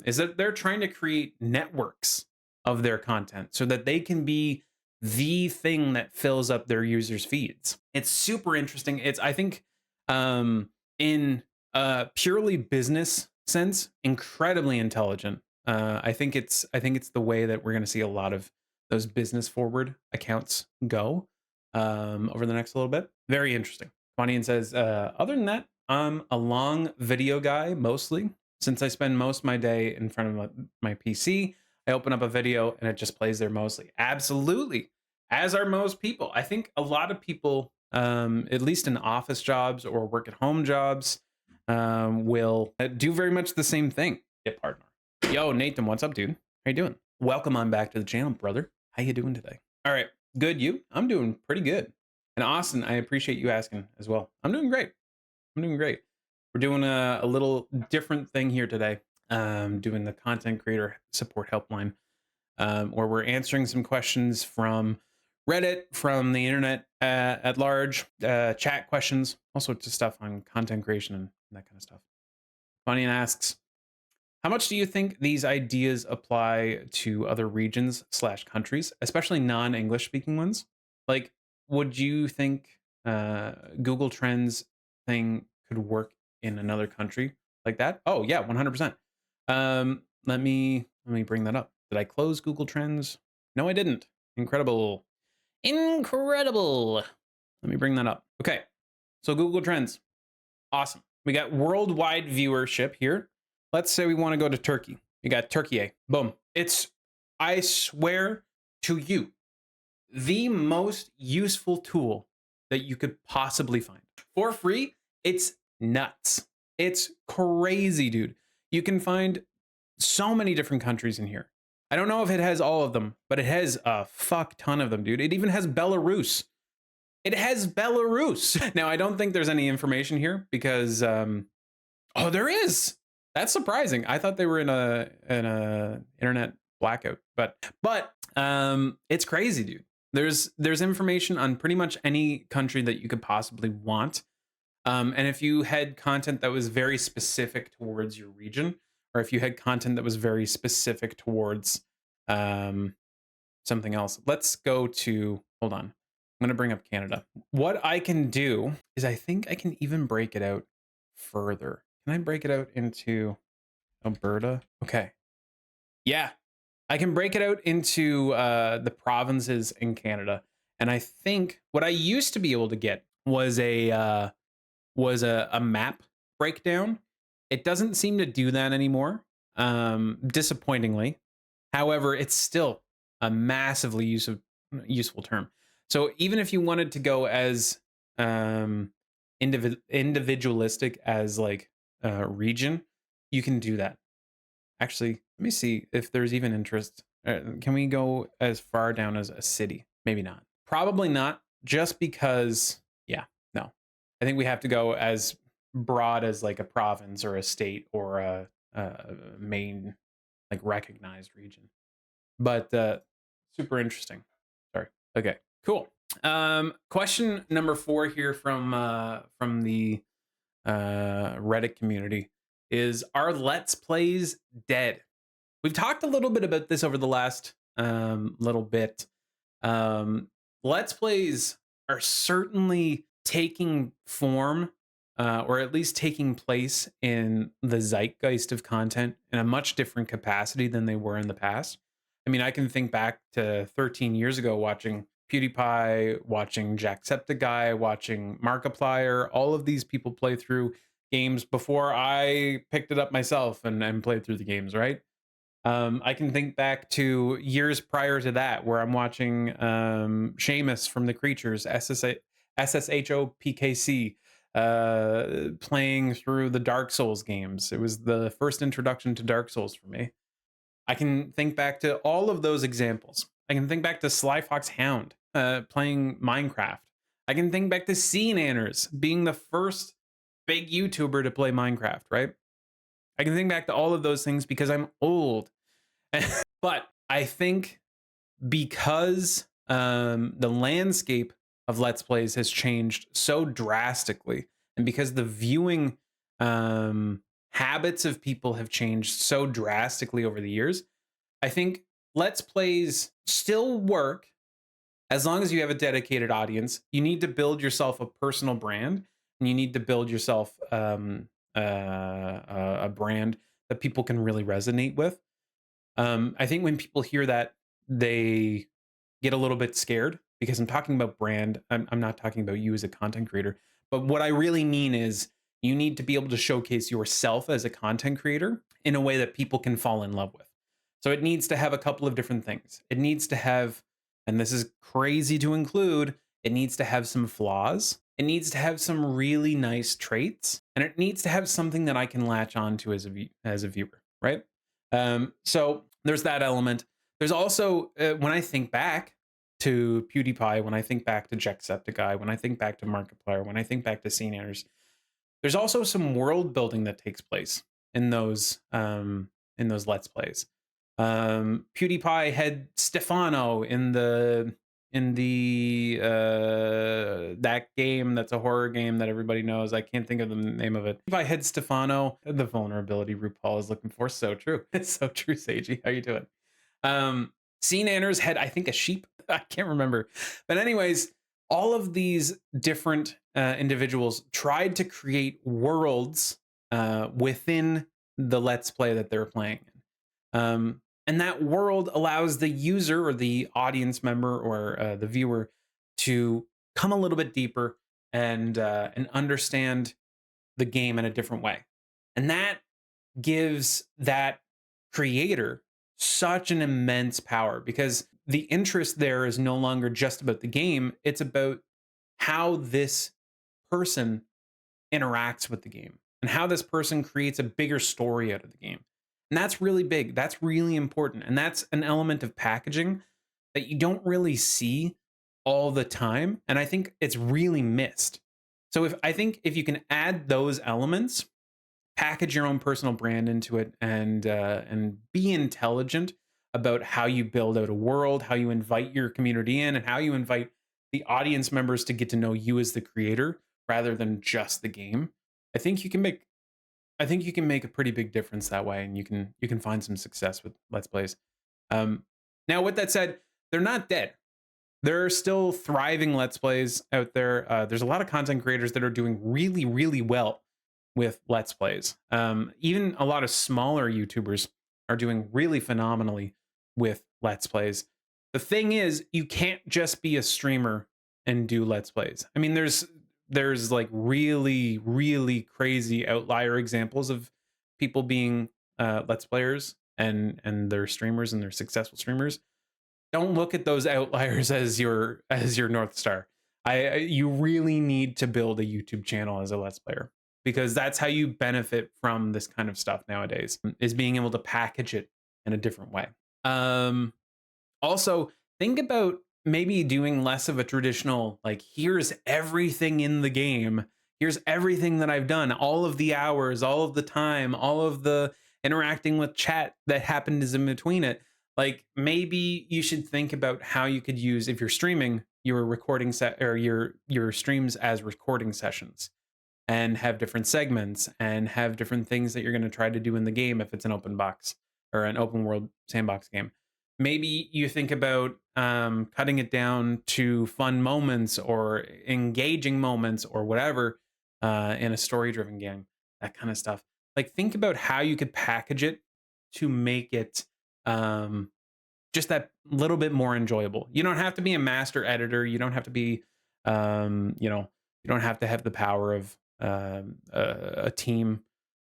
is that they're trying to create networks of their content so that they can be the thing that fills up their users' feeds. It's super interesting. It's, I think, in a purely business sense, incredibly intelligent. I think it's the way that we're going to see a lot of those business forward accounts go over the next little bit. Very interesting. Kwanian says, other than that, I'm a long video guy mostly. Since I spend most of my day in front of my PC, I open up a video and it just plays there mostly. Absolutely. As are most people. I think a lot of people, at least in office jobs or work at home jobs, will do very much the same thing. Get partner. Yo, Nathan, what's up, dude? How you doing? Welcome on back to the channel, brother. How you doing today? All right, good. You? I'm doing pretty good. And Austin, I appreciate you asking as well. I'm doing great. I'm doing great. We're doing a little different thing here today. Doing the content creator support helpline, where we're answering some questions from Reddit, from the internet at large, chat questions, all sorts of stuff on content creation and that kind of stuff. Funny asks, how much do you think these ideas apply to other regions / countries, especially non-English speaking ones? Like, would you think Google Trends thing could work in another country like that? Oh yeah, 100%. Let me bring that up. Did I close Google Trends? No, I didn't. Incredible. Incredible. Let me bring that up. Okay. So Google Trends. Awesome. We got worldwide viewership here. Let's say we want to go to Turkey. You got Turkey. Boom. It's, I swear to you, the most useful tool that you could possibly find. For free, it's nuts. It's crazy, dude. You can find so many different countries in here. I don't know if it has all of them, but it has a fuck ton of them, dude. It even has Belarus. It has Belarus. Now, I don't think there's any information here because, oh, there is. That's surprising. I thought they were in a internet blackout, but it's crazy, dude. There's information on pretty much any country that you could possibly want. And if you had content that was very specific towards your region, or if you had content that was very specific towards something else, let's go to, hold on. I'm going to bring up Canada. What I can do is I think I can even break it out further. Can I break it out into Alberta? Okay. Yeah, I can break it out into the provinces in Canada. And I think what I used to be able to get was a map breakdown. It doesn't seem to do that anymore, disappointingly. However, it's still a massively useful term. So even if you wanted to go as individualistic as like region, you can do that. Actually, let me see if there's even interest. Can we go as far down as a city? Maybe not. Probably not, just because, yeah, no. I think we have to go as broad as like a province or a state or a main, like recognized region. But super interesting. Sorry. Okay, cool. Question number 4 here from the Reddit community is, are Let's Plays dead? We've talked a little bit about this over the last little bit. Let's Plays are certainly taking form, or at least taking place in the zeitgeist of content in a much different capacity than they were in the past. I mean, I can think back to 13 years ago watching PewDiePie, watching Jacksepticeye, watching Markiplier, all of these people play through games before I picked it up myself and played through the games, right? I can think back to years prior to that where I'm watching Seamus from The Creatures, SSHOPKC, playing through the Dark Souls games. It was the first introduction to Dark Souls for me. I can think back to all of those examples. I can think back to Sly Fox Hound playing Minecraft. I can think back to CNanners being the first big YouTuber to play Minecraft, right? I can think back to all of those things because I'm old. But I think because the landscape of Let's Plays has changed so drastically, and because the viewing habits of people have changed so drastically over the years, I think Let's Plays still work as long as you have a dedicated audience. You need to build yourself a personal brand, and you need to build yourself a brand that people can really resonate with. I think when people hear that, they get a little bit scared because I'm talking about brand. I'm not talking about you as a content creator. But what I really mean is You need to be able to showcase yourself as a content creator in a way that people can fall in love with. So it needs to have a couple of different things. It needs to have, and this is crazy to include, it needs to have some flaws. It needs to have some really nice traits, and it needs to have something that I can latch onto as a viewer, right? So there's that element. There's also when I think back to PewDiePie, when I think back to Jacksepticeye, when I think back to Markiplier, when I think back to Scene there's also some world building that takes place in those Let's Plays. PewDiePie had Stefano in the that game that's a horror game that everybody knows. I can't think of the name of it. If I had Stefano, the vulnerability RuPaul is looking for. So true. It's so true, Seiji. How you doing? Scene Anners had, I think, a sheep. I can't remember. But anyways, all of these different individuals tried to create worlds within the Let's Play that they're playing in. And that world allows the user or the audience member or the viewer to come a little bit deeper and understand the game in a different way. And that gives that creator such an immense power because the interest there is no longer just about the game, it's about how this person interacts with the game and how this person creates a bigger story out of the game. And that's really big. That's really important. And that's an element of packaging that you don't really see all the time. And I think it's really missed. So I think if you can add those elements, package your own personal brand into it, and be intelligent about how you build out a world, how you invite your community in, and how you invite the audience members to get to know you as the creator rather than just the game. I think you can make a pretty big difference that way, and you can find some success with Let's Plays. Now, with that said, they're not dead. There are still thriving Let's Plays out there. There's a lot of content creators that are doing really, really well with Let's Plays. Even a lot of smaller YouTubers are doing really phenomenally with Let's Plays. The thing is, you can't just be a streamer and do Let's Plays. I mean, there's like really, really crazy outlier examples of people being Let's Players and they're streamers and they're successful streamers. Don't look at those outliers as your North Star. You really need to build a YouTube channel as a Let's Player because that's how you benefit from this kind of stuff nowadays, is being able to package it in a different way. Also, think about maybe doing less of a traditional, like, here's everything in the game. Here's everything that I've done, all of the hours, all of the time, all of the interacting with chat that happened is in between it. Like, maybe you should think about how you could use, if you're streaming, your recording set or your streams as recording sessions, and have different segments and have different things that you're going to try to do in the game if it's an open box or an open world sandbox game. Maybe you think about cutting it down to fun moments or engaging moments or whatever in a story-driven game, that kind of stuff. Like, think about how you could package it to make it just that little bit more enjoyable. You don't have to be a master editor. You don't have to be, you don't have to have the power of a team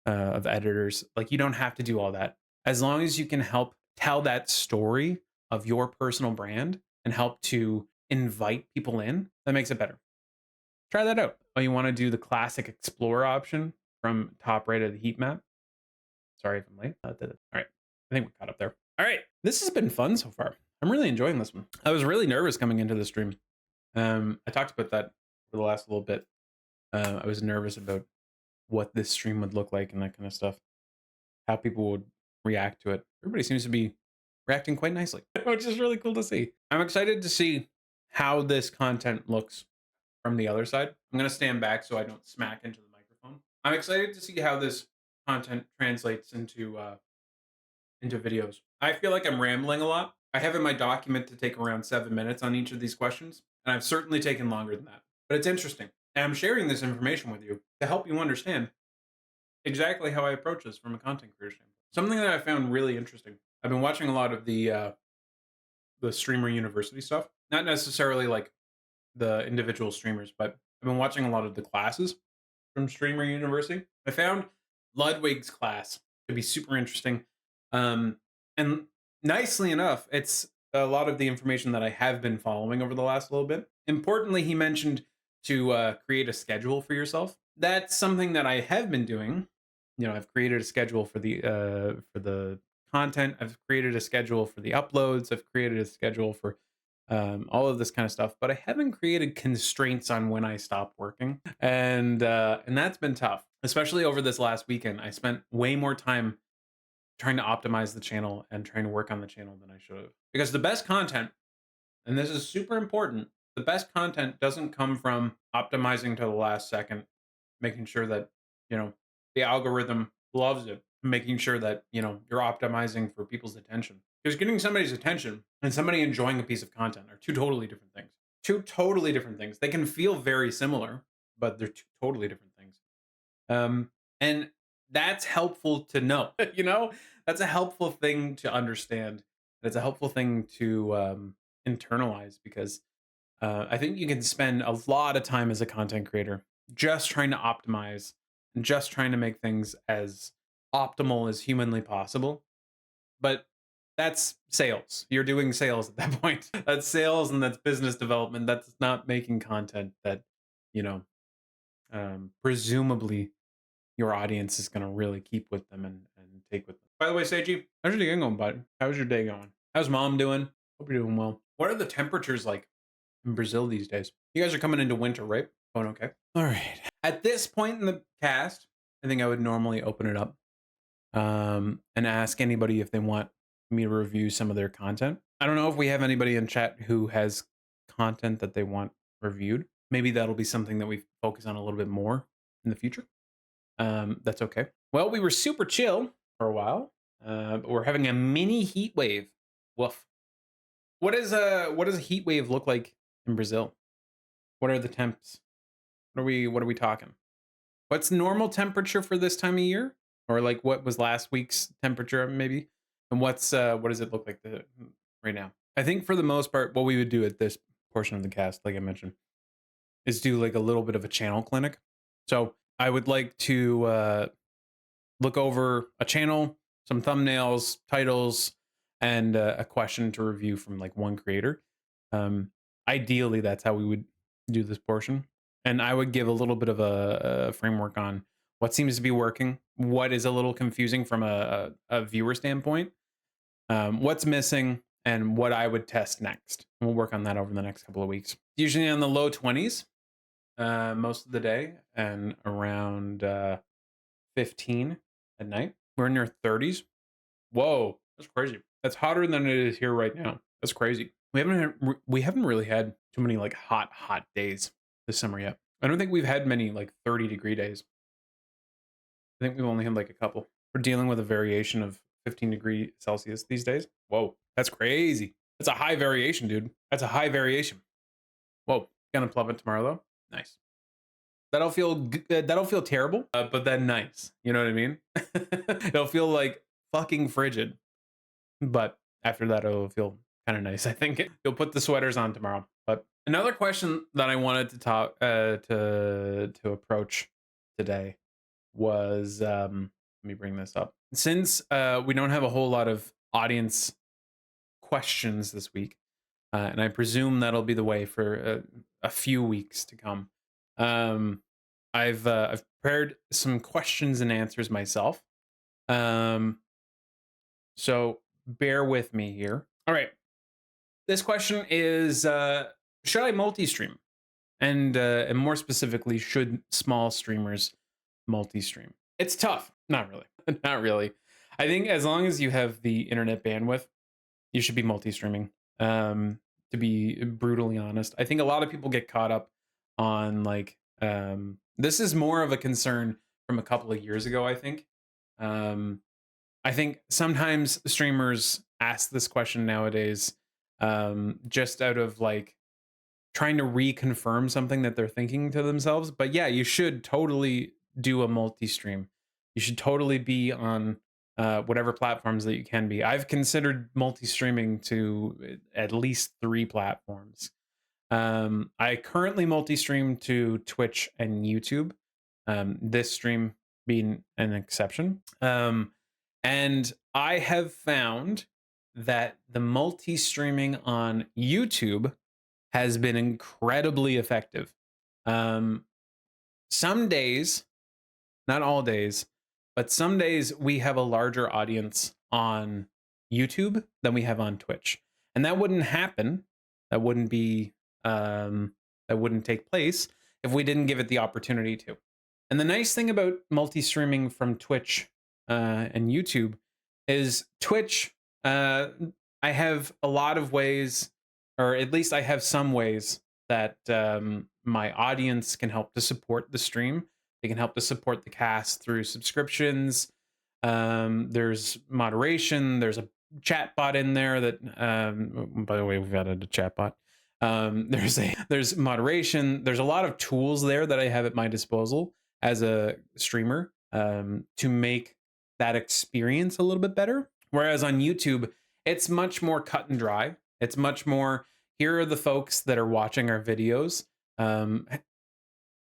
of editors. Like, you don't have to do all that. As long as you can help tell that story of your personal brand and help to invite people in, that makes it better. Try that out. Oh, you want to do the classic Explorer option from top right of the heat map? Sorry if I'm late. All right. I think we caught up there. All right. This has been fun so far. I'm really enjoying this one. I was really nervous coming into the stream. I talked about that for the last little bit. I was nervous about what this stream would look like and that kind of stuff, how people would react to it. Everybody seems to be reacting quite nicely, which is really cool to see. I'm excited to see how this content looks from the other side. I'm going to stand back so I don't smack into the microphone. I'm excited to see how this content translates into videos. I feel like I'm rambling a lot. I have in my document to take around 7 minutes on each of these questions, and I've certainly taken longer than that. But it's interesting. And I'm sharing this information with you to help you understand exactly how I approach this from a content creator standpoint. Something that I found really interesting. I've been watching a lot of the streamer university stuff. Not necessarily like the individual streamers, but I've been watching a lot of the classes from Streamer University. I found Ludwig's class to be super interesting. And nicely enough, it's a lot of the information that I have been following over the last little bit. Importantly, he mentioned to create a schedule for yourself. That's something that I have been doing. I've created a schedule for the content. I've created a schedule for the uploads. I've created a schedule for all of this kind of stuff, but I haven't created constraints on when I stop working, and that's been tough, especially over this last weekend. I spent way more time trying to optimize the channel and trying to work on the channel than I should have, because the best content, and this is super important, the best content doesn't come from optimizing to the last second, making sure that the algorithm loves it, making sure that you're optimizing for people's attention, because getting somebody's attention and somebody enjoying a piece of content are two totally different things. Two totally different things. They can feel very similar, but they're two totally different things. And that's helpful to know. That's a helpful thing to understand. It's a helpful thing to internalize, because I think you can spend a lot of time as a content creator just trying to optimize and just trying to make things as optimal as humanly possible. But that's sales. You're doing sales at that point. That's sales, and that's business development. That's not making content that, you know, presumably your audience is going to really keep with them and take with them. By the way, Seiji, how's your day going, bud? How's your day going? How's mom doing? Hope you're doing well. What are the temperatures like in Brazil these days? You guys are coming into winter, right? Going okay? All right. At this point in the cast, I think I would normally open it up and ask anybody if they want me to review some of their content. I don't know if we have anybody in chat who has content that they want reviewed. Maybe that'll be something that we focus on a little bit more in the future. That's okay. Well, we were super chill for a while, but we're having a mini heat wave. Woof. What does a heat wave look like in Brazil? What are the temps? What are we talking? What's normal temperature for this time of year? Or like what was last week's temperature maybe? And what does it look like right now? I think for the most part, what we would do at this portion of the cast, like I mentioned, is do like a little bit of a channel clinic. So I would like to look over a channel, some thumbnails, titles, and a question to review from like one creator. Ideally, that's how we would do this portion. And I would give a little bit of a framework on what seems to be working, what is a little confusing from a viewer standpoint, what's missing, and what I would test next. And we'll work on that over the next couple of weeks. Usually on the low 20s most of the day, and around 15 at night. We're in your 30s. Whoa, that's crazy. That's hotter than it is here right now. That's crazy. We haven't really had too many like hot days this summer yet. I don't think we've had many like 30-degree days. I think we've only had like a couple. We're dealing with a variation of 15 Celsius these days. Whoa, that's crazy. That's a high variation, dude. That's a high variation. Whoa, gonna plummet tomorrow though. Nice. That'll feel terrible, but then nice. You know what I mean? It'll feel like fucking frigid, but after that, it'll feel kind of nice. I think you'll put the sweaters on tomorrow. But another question that I wanted to talk to approach today was let me bring this up. Since we don't have a whole lot of audience questions this week, and I presume that'll be the way for a few weeks to come. I've prepared some questions and answers myself. So bear with me here. All right. This question is should I multi-stream? And more specifically, should small streamers multi-stream? It's tough. Not really. Not really. I think as long as you have the internet bandwidth, you should be multi-streaming. To be brutally honest, I think a lot of people get caught up on like this is more of a concern from a couple of years ago. I think sometimes streamers ask this question nowadays just out of like trying to reconfirm something that they're thinking to themselves. But yeah, you should totally do a multi-stream. You should totally be on whatever platforms that you can be. I've considered multi-streaming to at least 3 platforms. I currently multi-stream to Twitch and YouTube. This stream being an exception. And I have found that the multi streaming on YouTube has been incredibly effective. Um, some days, not all days, but some days we have a larger audience on YouTube than we have on Twitch. And that wouldn't happen. That wouldn't be that wouldn't take place if we didn't give it the opportunity to. And the nice thing about multi-streaming from Twitch and YouTube is Twitch, I have a lot of ways, or at least I have some ways that my audience can help to support the stream. They can help to support the cast through subscriptions. There's moderation. There's a chat bot in there that, by the way, we've added a chat bot. There's moderation. There's a lot of tools there that I have at my disposal as a streamer to make that experience a little bit better. Whereas on YouTube, it's much more cut and dry. It's much more, here are the folks that are watching our videos.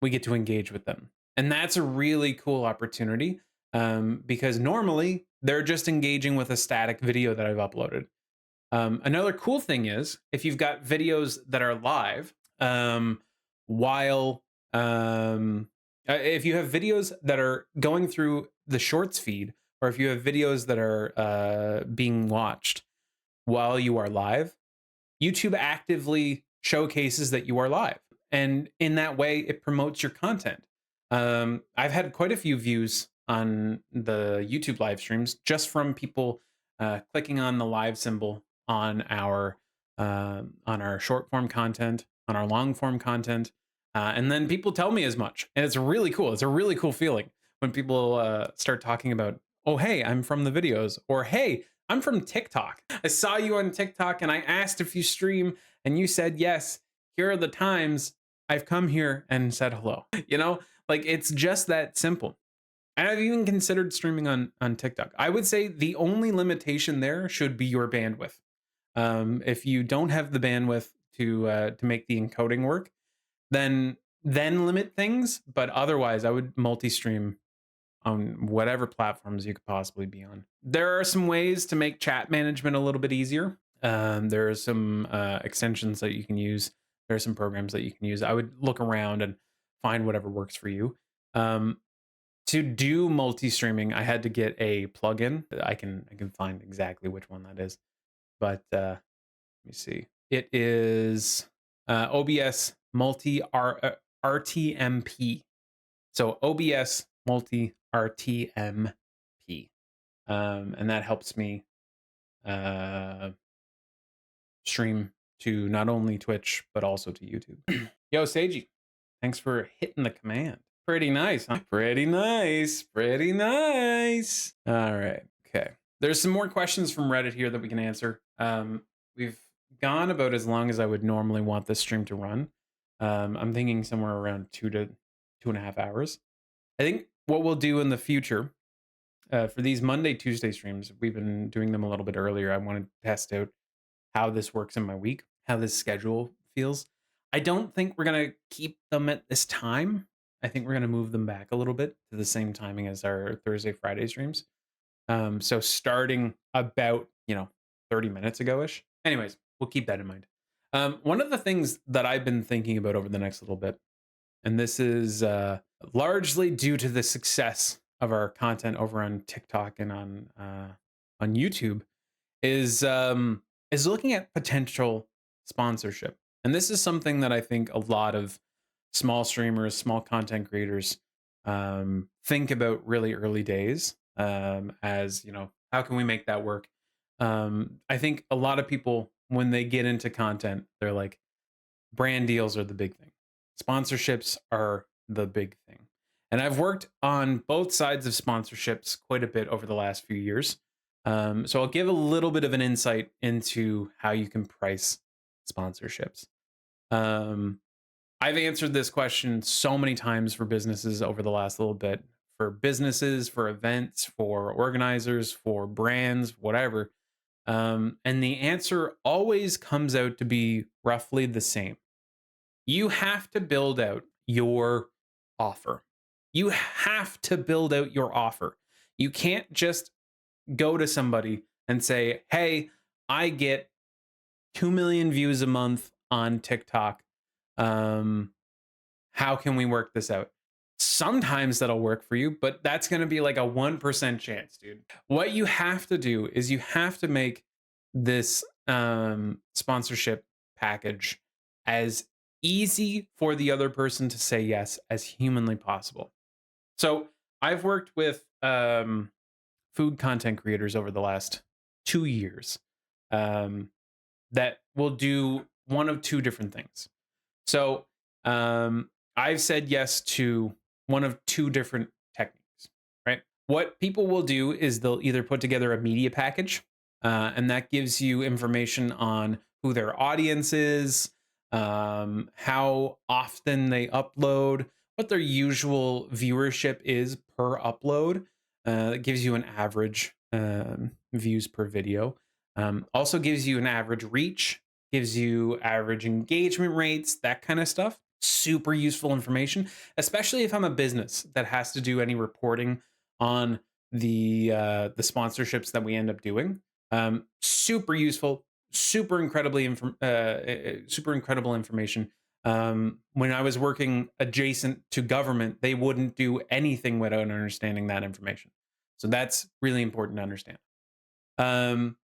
We get to engage with them. And that's a really cool opportunity because normally they're just engaging with a static video that I've uploaded. Another cool thing is if you've got videos that are live, if you have videos that are going through the shorts feed, or if you have videos that are being watched while you are live, YouTube actively showcases that you are live. And in that way, it promotes your content. I've had quite a few views on the YouTube live streams just from people clicking on the live symbol on our short form content, on our long form content, and then people tell me as much, and it's really cool. It's a really cool feeling when people start talking about, oh hey, I'm from the videos, or hey, I'm from TikTok. I saw you on TikTok and I asked if you stream, and you said yes. Here are the times I've come here and said hello. You know, like it's just that simple. And I've even considered streaming on TikTok. I would say the only limitation there should be your bandwidth. If you don't have the bandwidth to make the encoding work, then limit things. But otherwise, I would multi-stream on whatever platforms you could possibly be on. There are some ways to make chat management a little bit easier. There are some extensions that you can use. There are some programs that you can use. I would look around and find whatever works for you. To do multi-streaming, I had to get a plugin. I can find exactly which one that is. But let me see. It is OBS Multi RTMP. So OBS Multi RTMP, and that helps me stream to not only Twitch but also to YouTube. Yo, Seiji, thanks for hitting the command. Pretty nice, huh? Pretty nice. Pretty nice. All right. Okay. There's some more questions from Reddit here that we can answer. We've gone about as long as I would normally want this stream to run. I'm thinking somewhere around 2 to 2.5 hours. I think what we'll do in the future for these Monday, Tuesday streams, we've been doing them a little bit earlier. I want to test out how this works in my week, how this schedule feels. I don't think we're going to keep them at this time. I think we're going to move them back a little bit to the same timing as our Thursday, Friday streams. So starting about, 30 minutes ago-ish. Anyways, we'll keep that in mind. One of the things that I've been thinking about over the next little bit, and this is largely due to the success of our content over on TikTok and on YouTube, is looking at potential sponsorship. And this is something that I think a lot of small streamers, small content creators think about really early days as, how can we make that work? I think a lot of people, when they get into content, they're like, brand deals are the big thing. Sponsorships are the big thing. And I've worked on both sides of sponsorships quite a bit over the last few years. So I'll give a little bit of an insight into how you can price sponsorships. I've answered this question so many times for businesses over the last little bit, for businesses, for events, for organizers, for brands, whatever. And the answer always comes out to be roughly the same. You have to build out your offer. You have to build out your offer. You can't just go to somebody and say, "Hey, I get 2 million views a month on TikTok. Um, how can we work this out?" Sometimes that'll work for you, but that's going to be like a 1% chance, dude. What you have to do is you have to make this sponsorship package as easy for the other person to say yes as humanly possible. So I've worked with food content creators over the last 2 years um, that will do one of two different things. So I've said yes to one of two different techniques, right? What people will do is they'll either put together a media package, and that gives you information on who their audience is, how often they upload, what their usual viewership is per upload. It gives you an average views per video. Also gives you an average reach, gives you average engagement rates, that kind of stuff. Super useful information, especially if I'm a business that has to do any reporting on the sponsorships that we end up doing. Super useful, super incredible information. When I was working adjacent to government, they wouldn't do anything without understanding that information. So that's really important to understand. Um,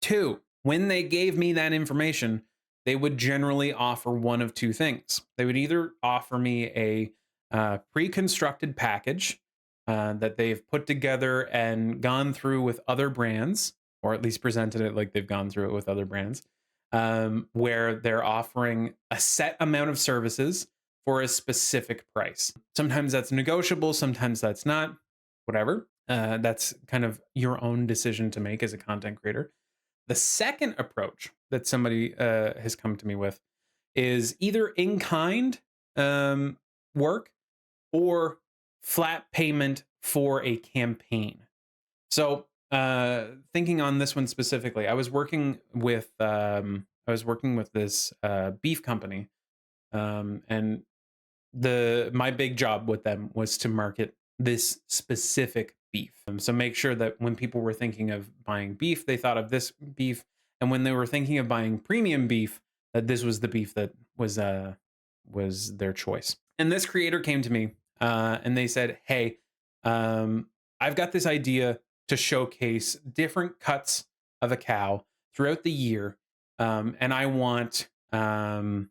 Two, when they gave me that information, they would generally offer one of two things. They would either offer me a pre-constructed package that they've put together and gone through with other brands, or at least presented it like they've gone through it with other brands, where they're offering a set amount of services for a specific price. Sometimes that's negotiable, sometimes that's not, whatever. That's kind of your own decision to make as a content creator. The second approach that somebody has come to me with is either in kind work or flat payment for a campaign. So thinking on this one specifically, I was working with this beef company, and my big job with them was to market this specific beef. So make sure that when people were thinking of buying beef, they thought of this beef, and when they were thinking of buying premium beef, that this was the beef that was their choice. And this creator came to me, and they said, "Hey, I've got this idea to showcase different cuts of a cow throughout the year, and I want." I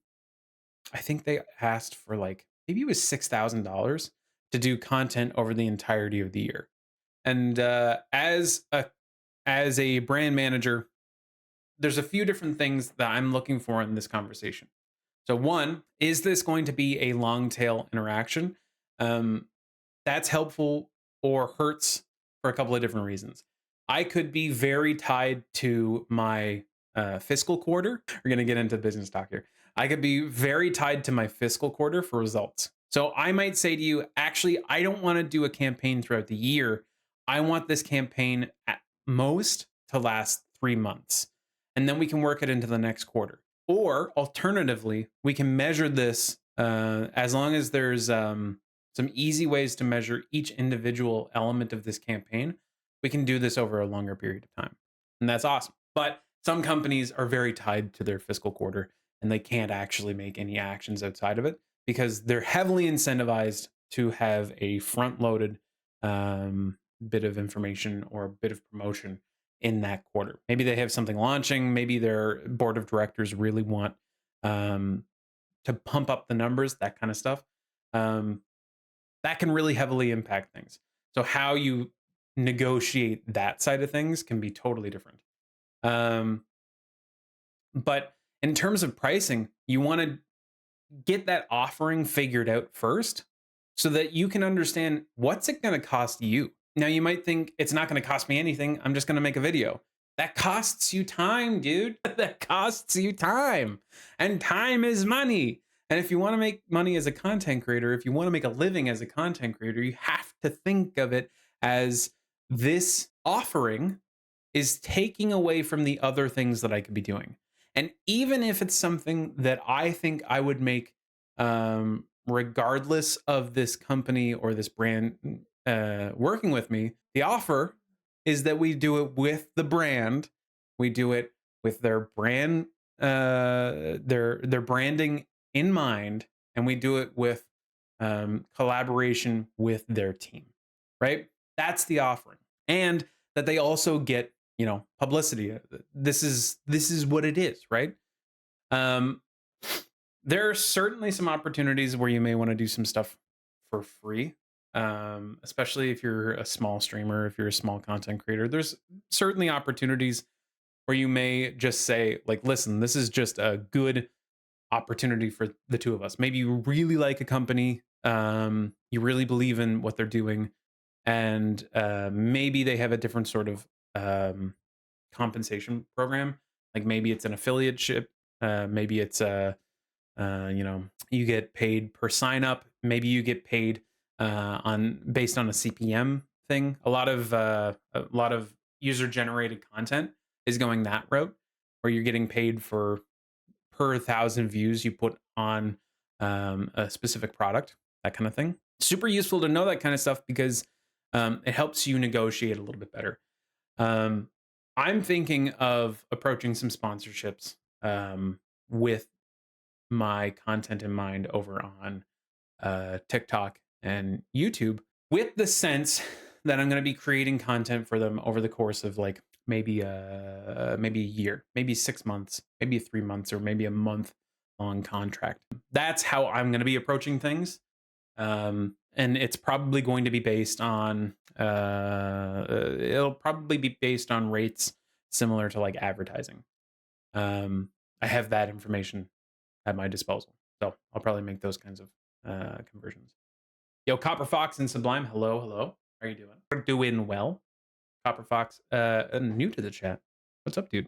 think they asked for like maybe it was $6,000 to do content over the entirety of the year. And as a brand manager, there's a few different things that I'm looking for in this conversation. So one, is this going to be a long tail interaction? Um, that's helpful or hurts for a couple of different reasons. I could be very tied to my fiscal quarter. We're going to get into business talk here. I could be very tied to my fiscal quarter for results. So I might say to you, actually, I don't want to do a campaign throughout the year. I want this campaign at most to last 3 months. And then we can work it into the next quarter. Or alternatively, we can measure this as long as there's some easy ways to measure each individual element of this campaign. We can do this over a longer period of time. And that's awesome. But some companies are very tied to their fiscal quarter and they can't actually make any actions outside of it because they're heavily incentivized to have a front loaded bit of information or a bit of promotion in that quarter. Maybe they have something launching. Maybe their board of directors really want to pump up the numbers, that kind of stuff. That can really heavily impact things. So how you negotiate that side of things can be totally different. But in terms of pricing, you want to get that offering figured out first so that you can understand what's it going to cost you. Now you might think it's not going to cost me anything. I'm just going to make a video. That costs you time, dude. That costs you time. And time is money. And if you want to make money as a content creator, if you want to make a living as a content creator, you have to think of it as this offering is taking away from the other things that I could be doing. And even if it's something that I think I would make regardless of this company or this brand working with me, the offer is that we do it with the brand. We do it with their brand, their branding in mind, and we do it with collaboration with their team, right? That's the offering, and that they also get, publicity. This is what it is, right? Um, there are certainly some opportunities where you may want to do some stuff for free, especially if you're a small streamer, if you're a small content creator. There's certainly opportunities where you may just say, like, listen, this is just a good opportunity for the two of us. Maybe you really like a company, you really believe in what they're doing, and maybe they have a different sort of compensation program. Like maybe it's an affiliate ship, maybe it's you get paid per sign up. Maybe you get paid on based on a CPM thing. A lot of user generated content is going that route, where you're getting paid for per 1,000 views you put on a specific product, that kind of thing. Super useful to know that kind of stuff because it helps you negotiate a little bit better. Um, I'm thinking of approaching some sponsorships with my content in mind over on TikTok and YouTube, with the sense that I'm going to be creating content for them over the course of like maybe a year, maybe 6 months, maybe 3 months, or maybe a month long contract. That's how I'm going to be approaching things. And it's probably going to be based on it'll probably be based on rates similar to like advertising. I have that information at my disposal, so I'll probably make those kinds of conversions. Yo, Copper Fox and Sublime, hello. How are you doing? We're doing well. Copper Fox, new to the chat. What's up, dude?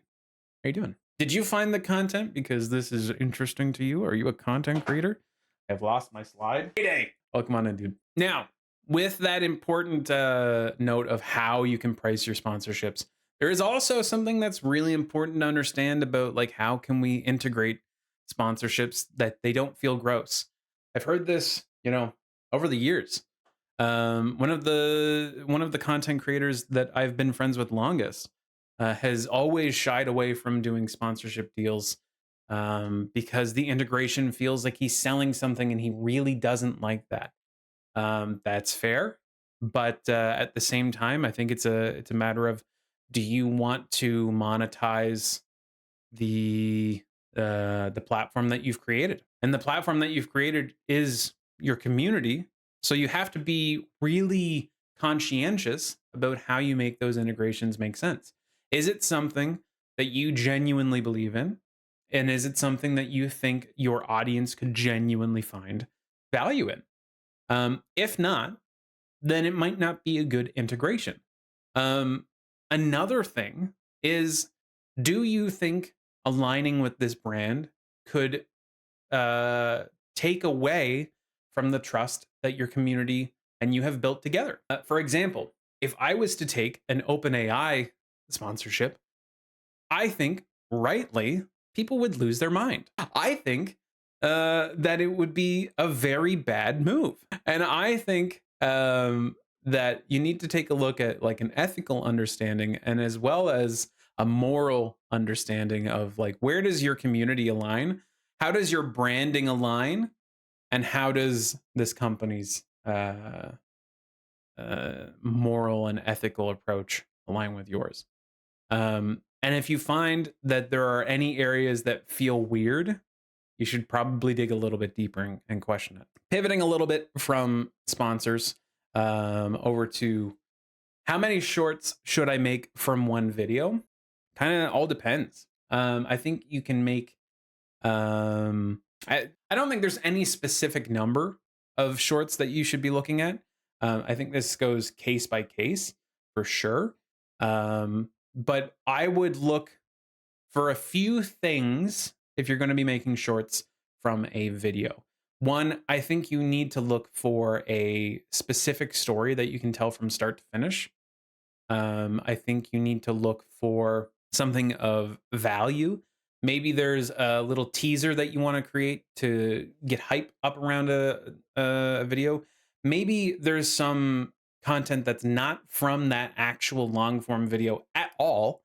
How you doing? Did you find the content because this is interesting to you? Are you a content creator? I've lost my slide. Hey, oh, come on in, dude. Now, with that important note of how you can price your sponsorships, there is also something that's really important to understand about like how can we integrate sponsorships that they don't feel gross. I've heard this, over the years. One of the content creators that I've been friends with longest has always shied away from doing sponsorship deals because the integration feels like he's selling something, and he really doesn't like that. That's fair, but at the same time, I think it's a matter of, do you want to monetize the platform that you've created? And the platform that you've created is your community, so you have to be really conscientious about how you make those integrations make sense. Is it something that you genuinely believe in? And is it something that you think your audience could genuinely find value in? If not, then it might not be a good integration. Um, Another thing is, do you think aligning with this brand could take away from the trust that your community and you have built together? For example, if I was to take an OpenAI sponsorship, I think rightly people would lose their mind. I think that it would be a very bad move, and I think that you need to take a look at like an ethical understanding, and as well as a moral understanding of like, where does your community align, how does your branding align, and how does this company's moral and ethical approach align with yours. And if you find that there are any areas that feel weird, you should probably dig a little bit deeper and question it. Pivoting a little bit from sponsors over to how many shorts should I make from one video? Kind of all depends. I think you can make, I don't think there's any specific number of shorts that you should be looking at. I think this goes case by case for sure. But I would look for a few things if you're going to be making shorts from a video. One, I think you need to look for a specific story that you can tell from start to finish. I think you need to look for something of value Maybe there's a little teaser that you want to create to get hype up around a video. Maybe there's some content that's not from that actual long form video at all,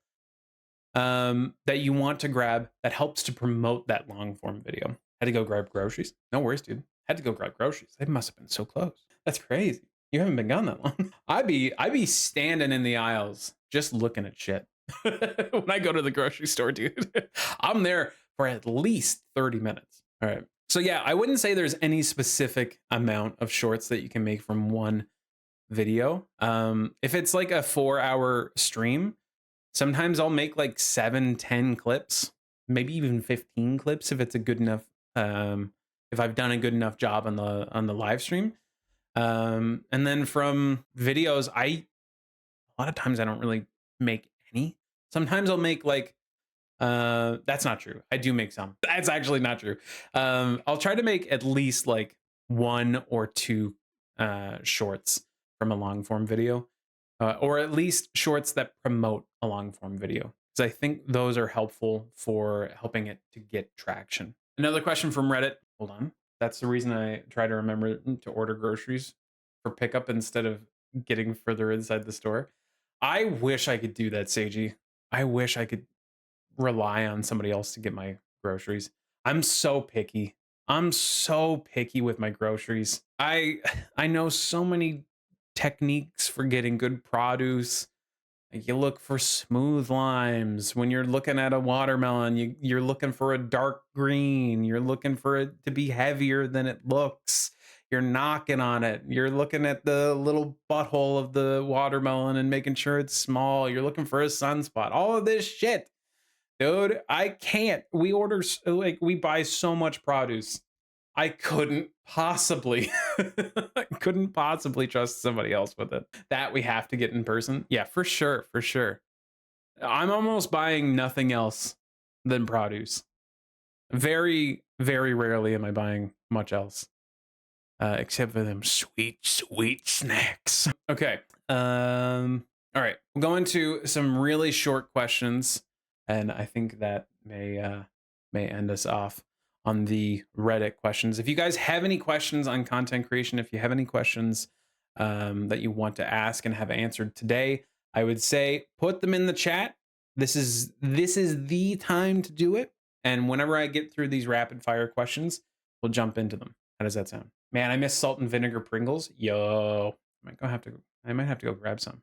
that you want to grab that helps to promote that long form video. Had to go grab groceries. No worries, dude. Had to go grab groceries. They must have been so close. That's crazy. You haven't been gone that long. I'd be standing in the aisles just looking at shit. When I go to the grocery store, dude. I'm there for at least 30 minutes. All right. So yeah, I wouldn't say there's any specific amount of shorts that you can make from one video. If it's like a 4-hour stream, sometimes I'll make like 7, 10 clips, maybe even 15 clips if it's a good enough, if I've done a good enough job on the live stream. And then from videos, a lot of times I don't really make any. Sometimes I'll make like that's not true. I do make some. That's actually not true. I'll try to make at least like 1 or 2 shorts from a long form video, or at least shorts that promote a long form video, because I think those are helpful for helping it to get traction. Another question from Reddit. Hold on. That's the reason I try to remember to order groceries for pickup instead of getting further inside the store. I wish I could do that, Seiji. I wish I could rely on somebody else to get my groceries. I'm so picky. I'm so picky with my groceries. I know so many techniques for getting good produce. Like, you look for smooth limes. When you're looking at a watermelon, you're looking for a dark green. You're looking for it to be heavier than it looks. You're knocking on it. You're looking at the little butthole of the watermelon and making sure it's small. You're looking for a sunspot. All of this shit. Dude, I can't. We buy so much produce. I couldn't possibly I couldn't possibly trust somebody else with it. That we have to get in person. Yeah, for sure, for sure. I'm almost buying nothing else than produce. Very, very rarely am I buying much else. Except for them sweet, sweet snacks. Okay. All right. We'll go into some really short questions, and I think that may end us off on the Reddit questions. If you guys have any questions on content creation, if you have any questions that you want to ask and have answered today, I would say put them in the chat. This is the time to do it. And whenever I get through these rapid fire questions, we'll jump into them. How does that sound? Man, I miss salt and vinegar Pringles. Yo, I might have to go grab some.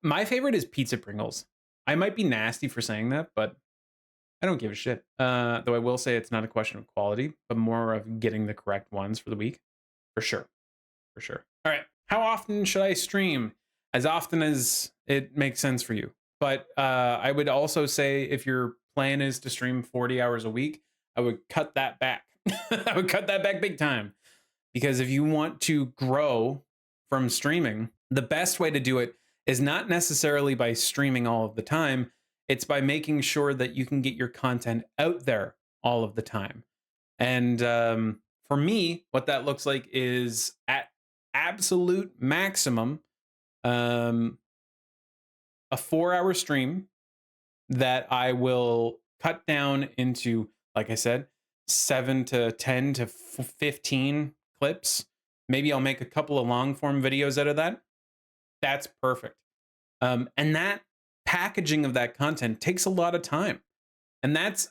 My favorite is pizza Pringles. I might be nasty for saying that, but I don't give a shit. Though I will say it's not a question of quality, but more of getting the correct ones for the week. For sure. For sure. All right. How often should I stream? As often as it makes sense for you. But I would also say if your plan is to stream 40 hours a week, I would cut that back. I would cut that back big time. Because if you want to grow from streaming, the best way to do it is not necessarily by streaming all of the time. It's by making sure that you can get your content out there all of the time. And for me, what that looks like is at absolute maximum, a 4-hour stream that I will cut down into, like I said, 7 to 10 to 15 clips. Maybe I'll make a couple of long form videos out of that. That's perfect. And that packaging of that content takes a lot of time. And that's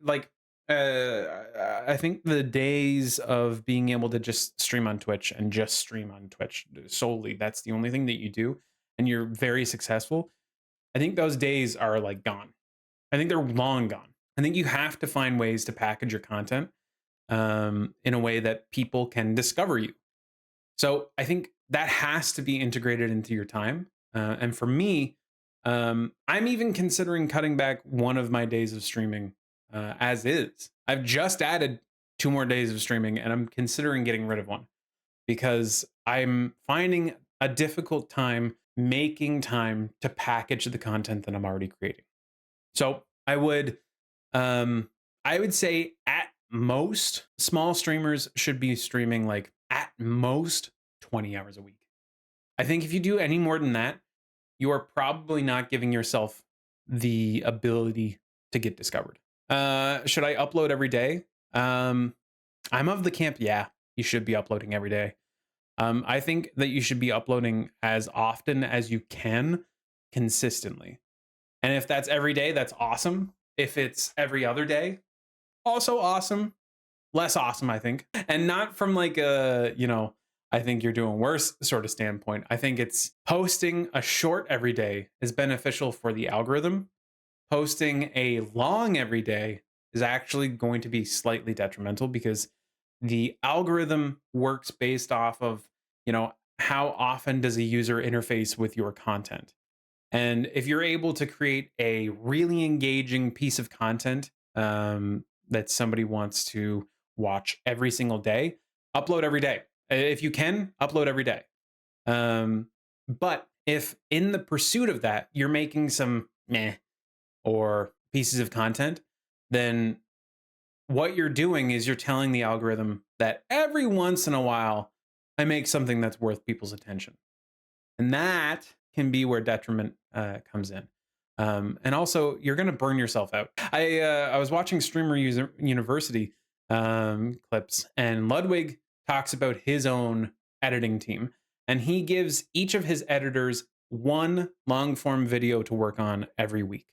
like, I think the days of being able to just stream on Twitch and just stream on Twitch solely, that's the only thing that you do, and you're very successful. I think those days are like gone. I think they're long gone. I think you have to find ways to package your content in a way that people can discover you. So I think that has to be integrated into your time. And for me, I'm even considering cutting back one of my days of streaming as is. I've just added 2 more days of streaming, and I'm considering getting rid of one because I'm finding a difficult time making time to package the content that I'm already creating. So I would say at most, small streamers should be streaming like at most 20 hours a week. I think if you do any more than that, you are probably not giving yourself the ability to get discovered. Should I upload every day? I'm of the camp, yeah, you should be uploading every day. I think that you should be uploading as often as you can consistently. And if that's every day, that's awesome. If it's every other day, also awesome. Less awesome, I think. And not from like a, I think you're doing worse sort of standpoint. I think it's posting a short every day is beneficial for the algorithm. Posting a long every day is actually going to be slightly detrimental because the algorithm works based off of, how often does a user interface with your content. And if you're able to create a really engaging piece of content that somebody wants to watch every single day, upload every day. If you can, upload every day. But if in the pursuit of that, you're making some meh or pieces of content, then what you're doing is you're telling the algorithm that every once in a while, I make something that's worth people's attention. And that can be where detriment comes in. And also, you're going to burn yourself out. I was watching University clips, and Ludwig talks about his own editing team, and he gives each of his editors one long form video to work on every week.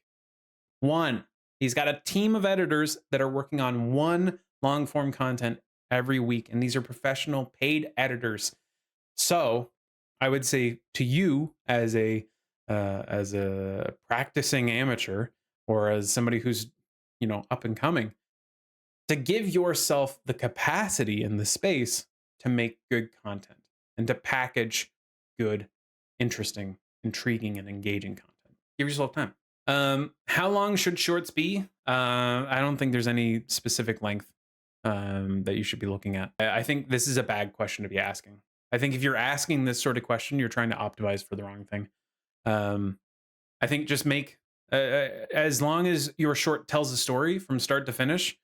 One. He's got a team of editors that are working on one long form content every week, and these are professional paid editors. So I would say to you as a practicing amateur or as somebody who's up and coming, to give yourself the capacity and the space to make good content and to package good, interesting, intriguing, and engaging content. Give yourself time. How long should shorts be? I don't think there's any specific length that you should be looking at. I think this is a bad question to be asking. I think if you're asking this sort of question, you're trying to optimize for the wrong thing. I think just make, as long as your short tells a story from start to finish,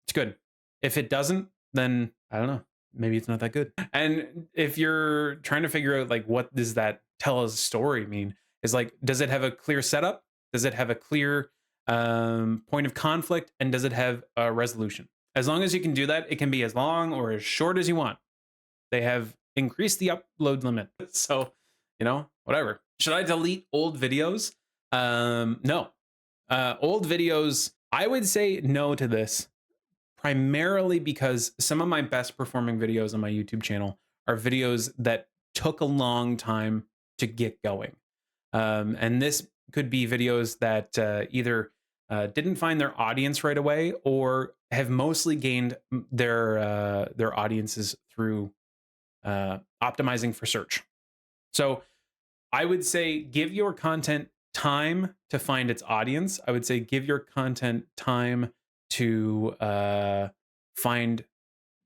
it's good. If it doesn't, then I don't know. Maybe it's not that good. And if you're trying to figure out like what does that tell as a story mean, is like, does it have a clear setup? Does it have a clear point of conflict? And does it have a resolution? As long as you can do that, it can be as long or as short as you want. They have increased the upload limit. So, whatever. Should I delete old videos? No. Old videos, I would say no to this, primarily because some of my best performing videos on my YouTube channel are videos that took a long time to get going. And this could be videos that either didn't find their audience right away or have mostly gained their audiences through optimizing for search. So I would say give your content time to find its audience. I would say give your content time to find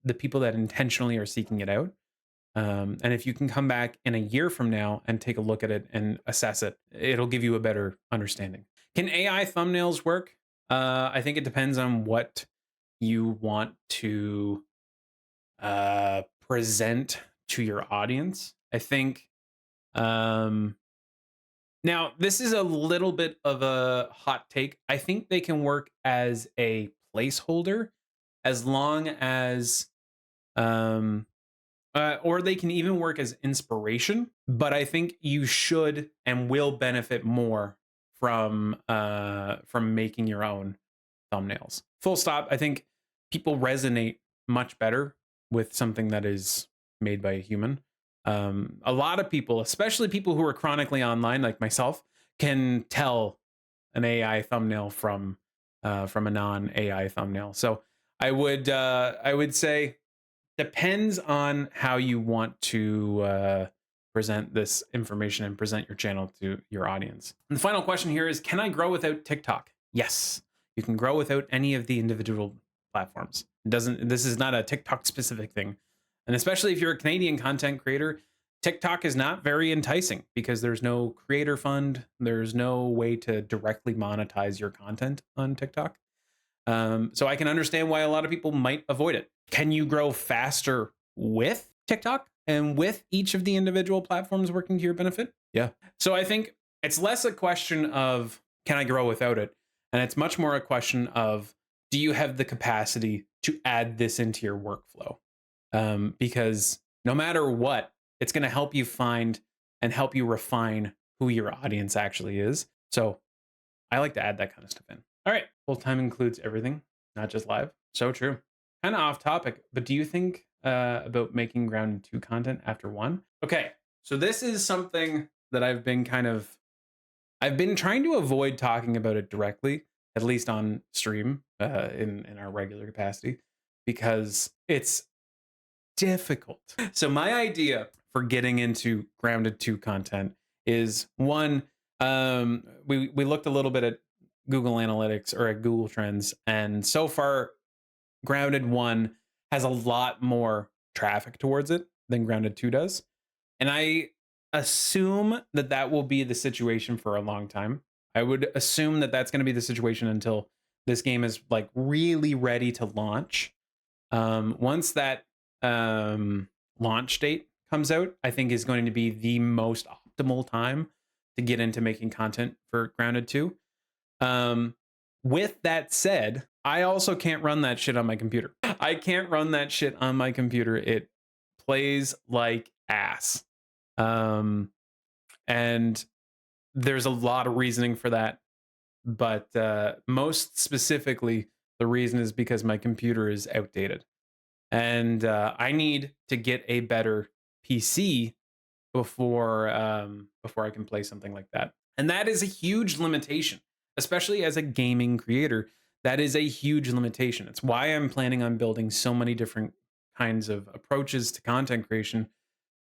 the people that intentionally are seeking it out. And if you can come back in a year from now and take a look at it and assess it, it'll give you a better understanding. Can AI thumbnails work? I think it depends on what you want to present to your audience. I think now this is a little bit of a hot take. I think they can work as a placeholder as long as or they can even work as inspiration, but I think you should and will benefit more from making your own thumbnails. Full stop. I think people resonate much better with something that is made by a human. A lot of people, especially people who are chronically online like myself, can tell an AI thumbnail from a non-AI thumbnail. So I would say depends on how you want to present this information and present your channel to your audience. And the final question here is, can I grow without TikTok? Yes, you can grow without any of the individual platforms. This is not a TikTok specific thing. And especially if you're a Canadian content creator, TikTok is not very enticing because there's no creator fund. There's no way to directly monetize your content on TikTok. So I can understand why a lot of people might avoid it. Can you grow faster with TikTok and with each of the individual platforms working to your benefit? Yeah. So I think it's less a question of can I grow without it? And it's much more a question of, do you have the capacity to add this into your workflow? Because no matter what, it's going to help you find and help you refine who your audience actually is. So I like to add that kind of stuff in. All right. Full time includes everything, not just live. So true. Kind of off topic, but do you think about making Grounded 2 content after 1? Okay. So this is something that I've been trying to avoid talking about it directly, at least on stream, in our regular capacity, because it's difficult. So my idea for getting into Grounded 2 content is one, we looked a little bit at Google Analytics or at Google Trends, and so far Grounded 1 has a lot more traffic towards it than Grounded 2 does. And I assume that that will be the situation for a long time. I would assume that that's going to be the situation until this game is like really ready to launch. Once that launch date comes out, I think is going to be the most optimal time to get into making content for Grounded 2. With that said, I also can't run that shit on my computer. I can't run that shit on my computer. It plays like ass. And there's a lot of reasoning for that. But most specifically, the reason is because my computer is outdated. And I need to get a better PC before I can play something like that. And that is a huge limitation, especially as a gaming creator. That is a huge limitation. It's why I'm planning on building so many different kinds of approaches to content creation.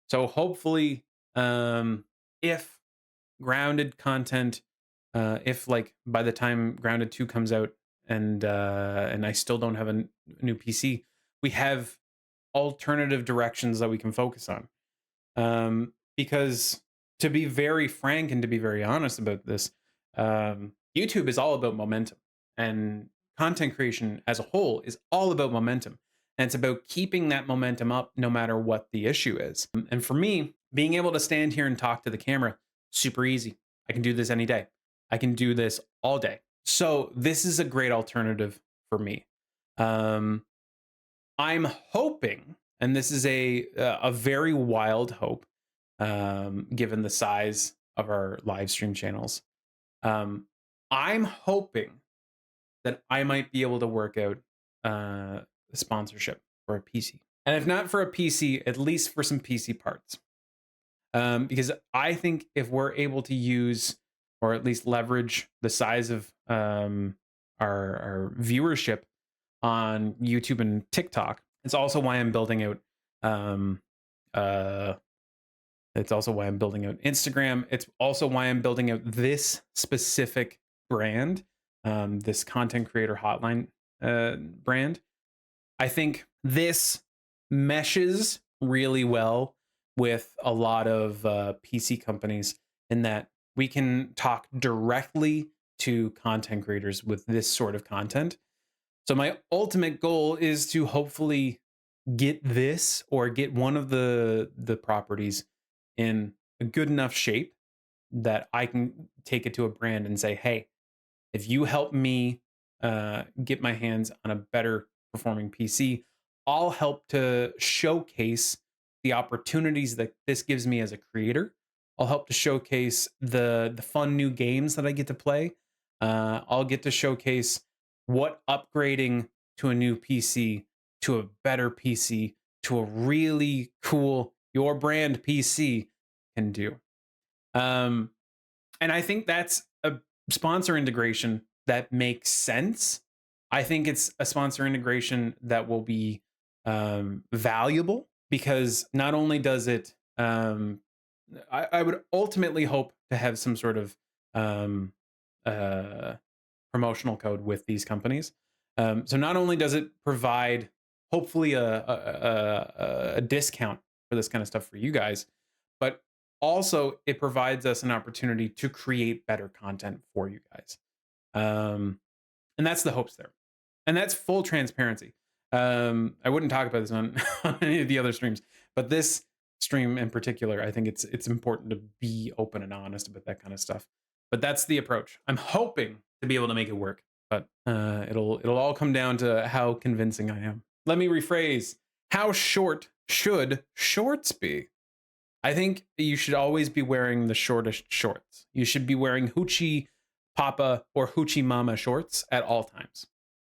So hopefully, if Grounded content, if like by the time Grounded 2 comes out and I still don't have a new PC, we have alternative directions that we can focus on. Because to be very frank and to be very honest about this, YouTube is all about momentum, and content creation as a whole is all about momentum. And it's about keeping that momentum up no matter what the issue is. And for me, being able to stand here and talk to the camera, super easy. I can do this any day. I can do this all day. So this is a great alternative for me. I'm hoping, and this is a very wild hope, given the size of our live stream channels. I'm hoping that I might be able to work out a sponsorship for a PC, and if not for a PC, at least for some PC parts. Because I think if we're able to use or at least leverage the size of our viewership on YouTube and TikTok, it's also why I'm building out it's also why I'm building out Instagram. It's also why I'm building out this specific brand, this content creator hotline brand. I think this meshes really well with a lot of PC companies in that we can talk directly to content creators with this sort of content. So my ultimate goal is to hopefully get this or get one of the properties in a good enough shape that I can take it to a brand and say, hey, if you help me get my hands on a better performing PC, I'll help to showcase the opportunities that this gives me as a creator. I'll help to showcase the fun new games that I get to play. I'll get to showcase what upgrading to a new PC, to a better PC, to a really cool your brand PC can do. And I think that's a sponsor integration that makes sense. I think it's a sponsor integration that will be valuable because not only does it, I would ultimately hope to have some sort of promotional code with these companies. So not only does it provide hopefully a discount for this kind of stuff for you guys, but also it provides us an opportunity to create better content for you guys. And that's the hopes there. And that's full transparency. I wouldn't talk about this on, on any of the other streams, but this stream in particular, I think it's important to be open and honest about that kind of stuff. But that's the approach. I'm hoping to be able to make it work, but it'll all come down to how convincing I am. Let me rephrase. How short should shorts be? I think you should always be wearing the shortest shorts. You should be wearing Hoochie Papa or Hoochie Mama shorts at all times.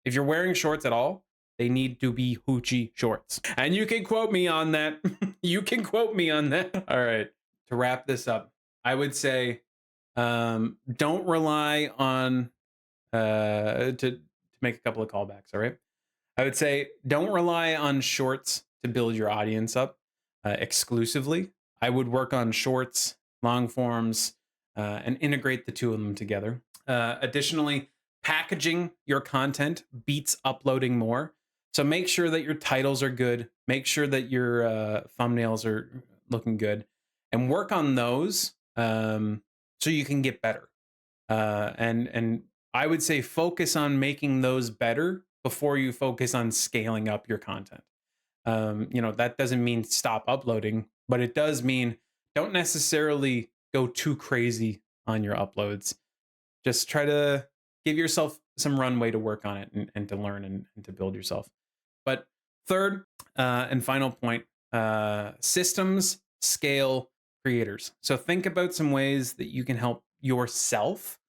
If you're wearing shorts at all, they need to be Hoochie shorts. And you can quote me on that. You can quote me on that. All right. To wrap this up, I would say don't rely on to make a couple of callbacks. All right. I would say don't rely on shorts to build your audience up exclusively. I would work on shorts, long forms, and integrate the two of them together. Additionally, packaging your content beats uploading more. So make sure that your titles are good. Make sure that your thumbnails are looking good, and work on those so you can get better. And I would say focus on making those better before you focus on scaling up your content. That doesn't mean stop uploading, but it does mean don't necessarily go too crazy on your uploads. Just try to give yourself some runway to work on it and to learn and to build yourself. But third and final point, systems scale creators. So think about some ways that you can help yourself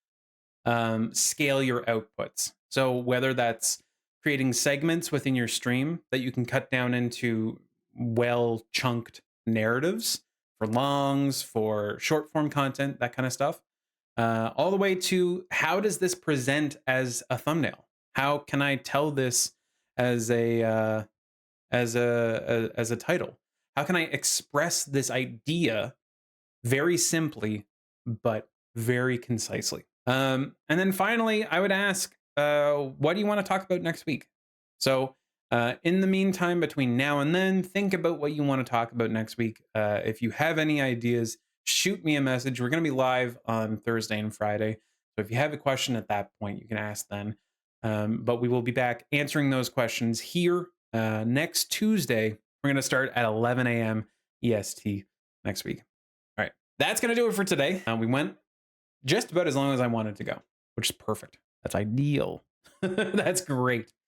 scale your outputs. So whether that's creating segments within your stream that you can cut down into well chunked narratives for longs, for short form content, that kind of stuff, all the way to how does this present as a thumbnail? How can I tell this as a title? How can I express this idea very simply but very concisely? And then finally, I would ask, what do you want to talk about next week? So, in the meantime, between now and then, think about what you want to talk about next week. If you have any ideas, shoot me a message. We're going to be live on Thursday and Friday. So if you have a question at that point, you can ask then. But we will be back answering those questions here next Tuesday. We're going to start at 11 a.m. EST next week. All right. That's going to do it for today. We went just about as long as I wanted to go, which is perfect. That's ideal. That's great.